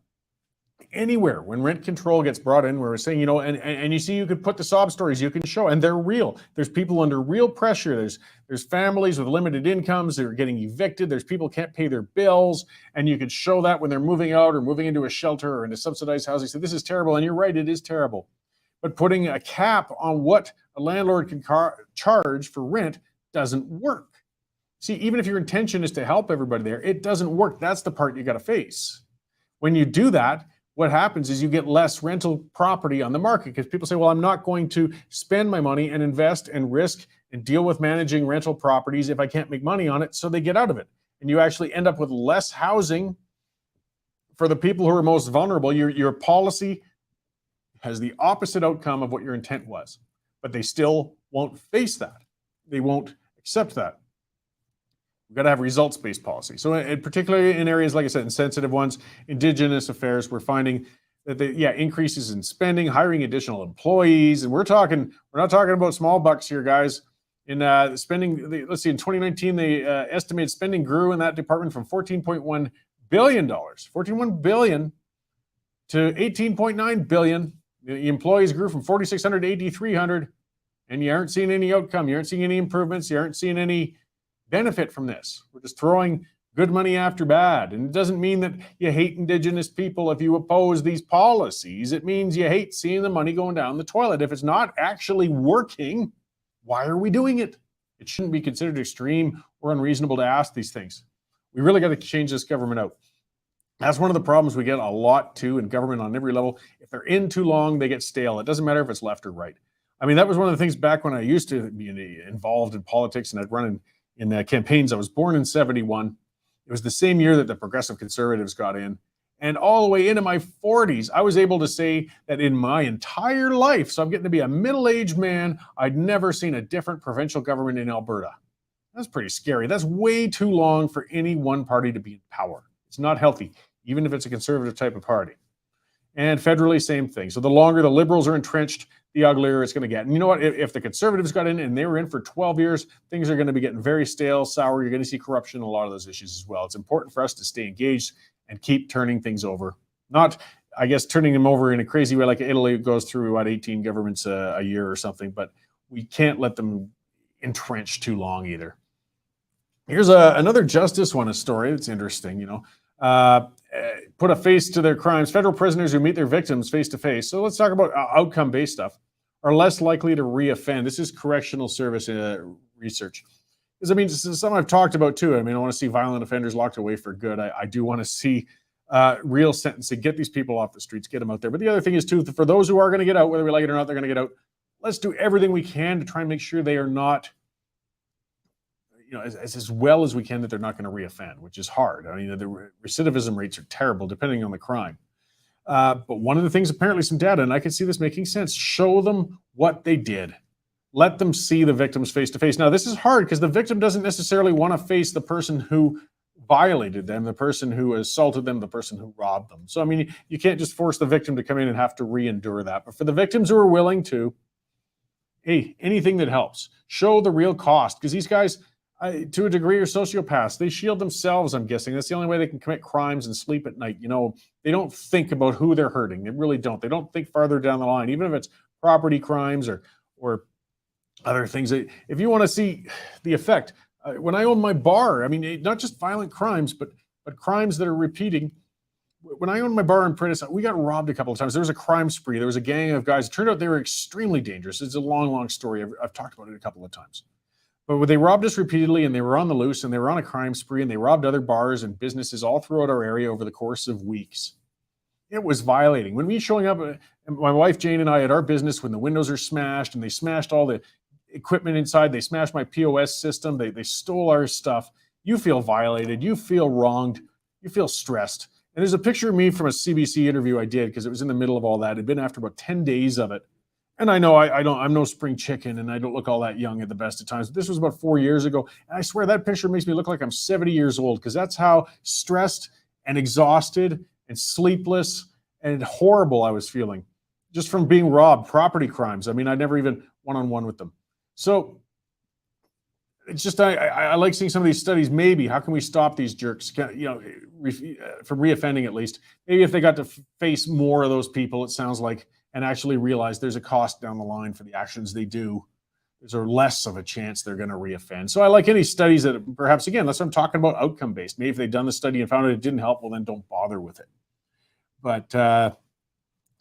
S1: anywhere when rent control gets brought in, where we're saying, and you see, you could put the sob stories, you can show, and they're real. There's people under real pressure. There's families with limited incomes that are getting evicted. There's people who can't pay their bills, and you could show that when they're moving out or moving into a shelter or into subsidized housing. So this is terrible, and you're right, it is terrible. But putting a cap on what a landlord can charge for rent doesn't work. See, even if your intention is to help everybody there, it doesn't work. That's the part you got to face. When you do that, what happens is you get less rental property on the market, because people say, well, I'm not going to spend my money and invest and risk and deal with managing rental properties if I can't make money on it. So they get out of it. And you actually end up with less housing for the people who are most vulnerable. Your policy has the opposite outcome of what your intent was, but they still won't face that. They won't accept that. We've got to have results-based policy. So particularly in areas, like I said, in sensitive ones, Indigenous affairs, we're finding that increases in spending, hiring additional employees. And we're not talking about small bucks here, guys. In spending, let's see, in 2019, they estimated spending grew in that department from $14.1 billion to $18.9 billion. The employees grew from 4,600 to 8,300, and you aren't seeing any outcome. You aren't seeing any improvements. You aren't seeing any benefit from this. We're just throwing good money after bad. And it doesn't mean that you hate Indigenous people if you oppose these policies. It means you hate seeing the money going down the toilet. If it's not actually working, why are we doing it? It shouldn't be considered extreme or unreasonable to ask these things. We really got to change this government out. That's one of the problems we get a lot too in government on every level. If they're in too long, they get stale. It doesn't matter if it's left or right. That was one of the things back when I used to be involved in politics and I'd run in campaigns. I was born in 71. It was the same year that the progressive conservatives got in. And all the way into my 40s, I was able to say that in my entire life, so I'm getting to be a middle-aged man, I'd never seen a different provincial government in Alberta. That's pretty scary. That's way too long for any one party to be in power. It's not healthy, even if it's a conservative type of party. And federally, same thing. So the longer the Liberals are entrenched, the uglier it's going to get. And you know what? If the Conservatives got in and they were in for 12 years, things are going to be getting very stale, sour. You're going to see corruption in a lot of those issues as well. It's important for us to stay engaged and keep turning things over. Not, I guess, turning them over in a crazy way like Italy goes through, 18 governments a year or something. But we can't let them entrenched too long either. Here's another justice one, a story that's interesting, put a face to their crimes. Federal prisoners who meet their victims face to face. So let's talk about outcome-based stuff, are less likely to reoffend. This is correctional service research. Because, I mean, this is something I've talked about too. I mean, I want to see violent offenders locked away for good. I do want to see real sentencing, get these people off the streets, get them out there. But the other thing is too, for those who are going to get out, whether we like it or not, they're going to get out. Let's do everything we can to try and make sure they are not, as well as we can, that they're not going to reoffend, which is hard. I mean, the recidivism rates are terrible depending on the crime. But one of the things, apparently some data, and I can see this making sense, show them what they did. Let them see the victims face to face. Now, this is hard because the victim doesn't necessarily want to face the person who violated them, the person who assaulted them, the person who robbed them. So, I mean, you can't just force the victim to come in and have to re-endure that. But for the victims who are willing to, hey, anything that helps. Show the real cost, because these guys, to a degree, are sociopaths. They shield themselves, I'm guessing. That's the only way they can commit crimes and sleep at night. They don't think about who they're hurting. They really don't. They don't think farther down the line, even if it's property crimes or other things. If you want to see the effect, when I owned my bar, I mean, not just violent crimes, but crimes that are repeating. When I owned my bar in Prentice, we got robbed a couple of times. There was a crime spree. There was a gang of guys. It turned out they were extremely dangerous. It's a long, long story. I've talked about it a couple of times. But they robbed us repeatedly, and they were on the loose, and they were on a crime spree, and they robbed other bars and businesses all throughout our area over the course of weeks. It was violating. When we showing up, my wife Jane and I at our business, when the windows are smashed, and they smashed all the equipment inside, they smashed my POS system, they stole our stuff. You feel violated. You feel wronged. You feel stressed. And there's a picture of me from a CBC interview I did because it was in the middle of all that. It had been after about 10 days of it. And I know I'm no spring chicken, and I don't look all that young at the best of times. But this was about 4 years ago. And I swear that picture makes me look like I'm 70 years old, because that's how stressed and exhausted and sleepless and horrible I was feeling just from being robbed, property crimes. I mean, I never even one-on-one with them. So it's just, I like seeing some of these studies. Maybe, how can we stop these jerks, from reoffending at least? Maybe if they got to face more of those people, it sounds like, and actually realize there's a cost down the line for the actions they do, there's less of a chance they're going to reoffend. So I like any studies that perhaps, again, that's what I'm talking about, outcome-based. Maybe if they've done the study and found out it didn't help, well, then don't bother with it. But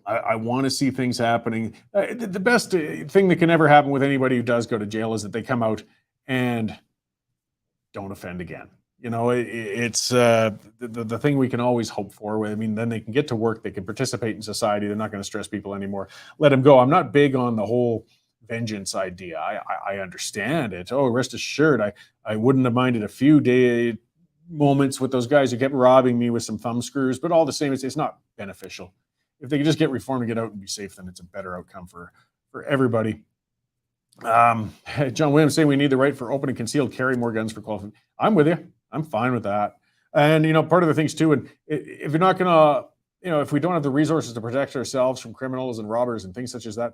S1: I want to see things happening. The best thing that can ever happen with anybody who does go to jail is that they come out and don't offend again. It's the thing we can always hope for. I mean, then they can get to work, they can participate in society, they're not going to stress people anymore. Let them go. I'm not big on the whole vengeance idea. I understand it. Oh, rest assured, I wouldn't have minded a few moments with those guys who kept robbing me with some thumb screws, but all the same, it's not beneficial. If they could just get reformed and get out and be safe, then it's a better outcome for everybody. John Williams saying we need the right for open and concealed carry, more guns for qualified. I'm with you. I'm fine with that. And, part of the things too, and if you're not going to, if we don't have the resources to protect ourselves from criminals and robbers and things such as that,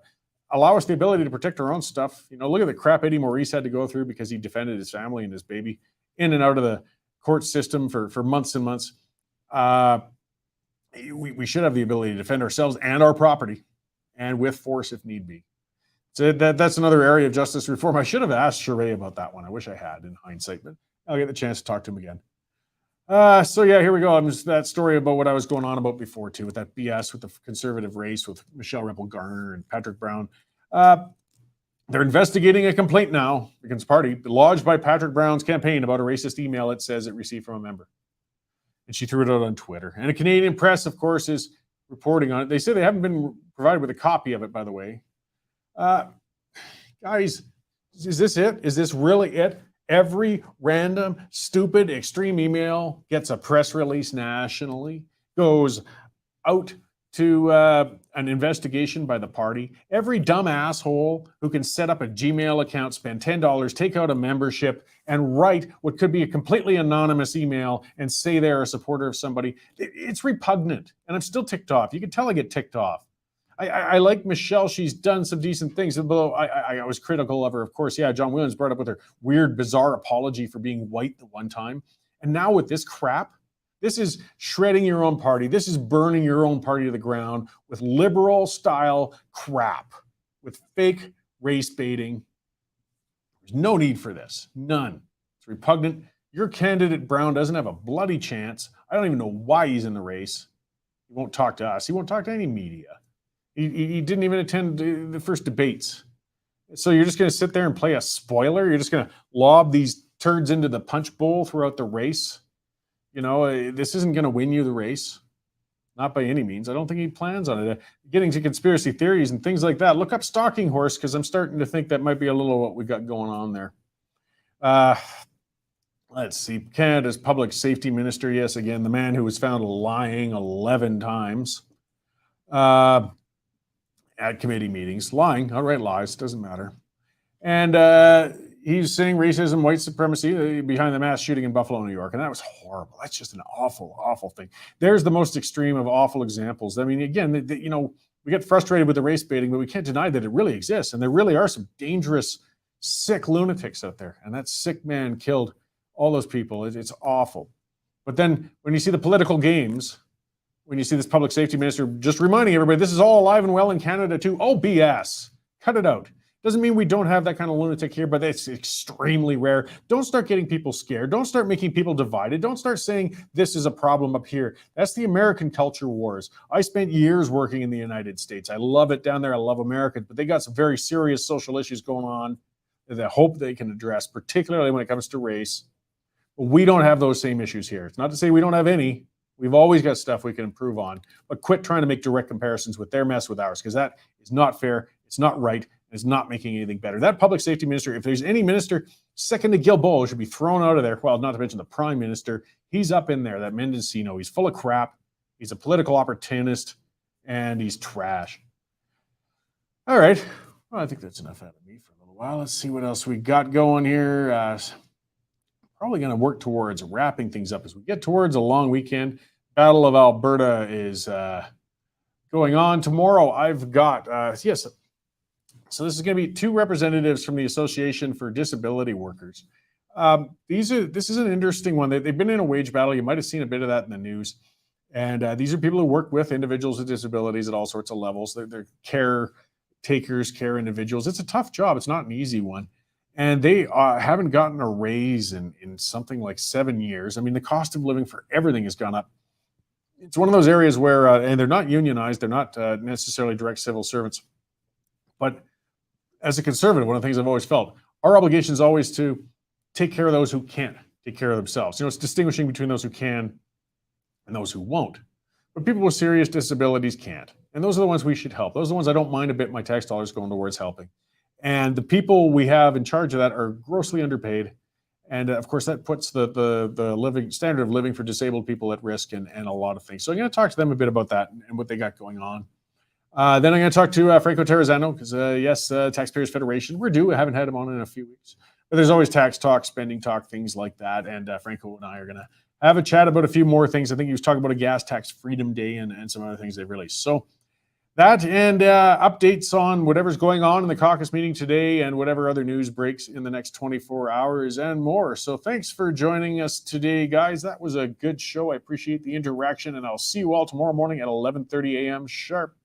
S1: allow us the ability to protect our own stuff. Look at the crap Eddie Maurice had to go through because he defended his family and his baby in and out of the court system for months and months. We should have the ability to defend ourselves and our property, and with force if need be. So that's another area of justice reform. I should have asked Charest about that one. I wish I had in hindsight, but I'll get the chance to talk to him again. So yeah, here we go. That story about what I was going on about before too, with that BS with the conservative race with Michelle Rempel-Garner and Patrick Brown. They're investigating a complaint now against the party lodged by Patrick Brown's campaign about a racist email it says it received from a member. And she threw it out on Twitter. And the Canadian press, of course, is reporting on it. They say they haven't been provided with a copy of it, by the way. Guys, is this it? Is this really it? Every random, stupid, extreme email gets a press release nationally, goes out to an investigation by the party. Every dumb asshole who can set up a Gmail account, spend $10, take out a membership, and write what could be a completely anonymous email and say they're a supporter of somebody. It's repugnant, and I'm still ticked off. You can tell I get ticked off. I like Michelle. She's done some decent things, although I was critical of her, of course. Yeah, John Williams brought up with her weird, bizarre apology for being white the one time. And now with this crap, this is shredding your own party. This is burning your own party to the ground with liberal-style crap, with fake race baiting. There's no need for this. None. It's repugnant. Your candidate, Brown, doesn't have a bloody chance. I don't even know why he's in the race. He won't talk to us. He won't talk to any media. He didn't even attend the first debates. So you're just going to sit there and play a spoiler? You're just going to lob these turds into the punch bowl throughout the race? You know, this isn't going to win you the race. Not by any means. I don't think he plans on it. Getting to conspiracy theories and things like that. Look up Stalking Horse, because I'm starting to think that might be a little what we got going on there. Let's see. Canada's public safety minister, yes, again, the man who was found lying 11 times at committee meetings. Lying, outright lies, doesn't matter. And he's saying racism, white supremacy behind the mass shooting in Buffalo, New York. And that was horrible. That's just an awful, awful thing. There's the most extreme of awful examples. I mean, again, you know, we get frustrated with the race baiting, but we can't deny that it really exists. And there really are some dangerous, sick lunatics out there. And that sick man killed all those people. It's awful. But then when you see the political games, when you see this public safety minister just reminding everybody, this is all alive and well in Canada too. Oh, BS. Cut it out. Doesn't mean we don't have that kind of lunatic here, but it's extremely rare. Don't start getting people scared. Don't start making people divided. Don't start saying this is a problem up here. That's the American culture wars. I spent years working in the United States. I love it down there. I love Americans, but they got some very serious social issues going on that I hope they can address, particularly when it comes to race. But we don't have those same issues here. It's not to say we don't have any. We've always got stuff we can improve on, but quit trying to make direct comparisons with their mess with ours, because that is not fair. It's not right. It's not making anything better. That public safety minister, if there's any minister second to Guilbeault, should be thrown out of there. Well, not to mention the prime minister. He's up in there, that Mendocino. He's full of crap. He's a political opportunist, and he's trash. All right. Well, I think that's enough out of me for a little while. Let's see what else we got going here. Probably going to work towards wrapping things up as we get towards a long weekend. Battle of Alberta is going on tomorrow. I've got, yes, so this is going to be two representatives from the Association for Disability Workers. This is an interesting one. They've been in a wage battle. You might have seen a bit of that in the news. And these are people who work with individuals with disabilities at all sorts of levels. They're caretakers, care individuals. It's a tough job. It's not an easy one. And they haven't gotten a raise in something like 7 years. I mean, the cost of living for everything has gone up. It's one of those areas where, and they're not unionized, they're not necessarily direct civil servants. But as a conservative, one of the things I've always felt, our obligation is always to take care of those who can't take care of themselves. You know, it's distinguishing between those who can and those who won't. But people with serious disabilities can't. And those are the ones we should help. Those are the ones I don't mind a bit my tax dollars going towards helping. And the people we have in charge of that are grossly underpaid. And of course, that puts the living standard of living for disabled people at risk and a lot of things. So I'm going to talk to them a bit about that and what they got going on. Then I'm going to talk to Franco Terrazzano, because yes, Taxpayers Federation, we're due. I haven't had him on in a few weeks. But there's always tax talk, spending talk, things like that. And Franco and I are going to have a chat about a few more things. I think he was talking about a gas tax freedom day and some other things they've released. So that and updates on whatever's going on in the caucus meeting today and whatever other news breaks in the next 24 hours and more. So thanks for joining us today, guys. That was a good show. I appreciate the interaction, and I'll see you all tomorrow morning at 11:30 a.m. sharp.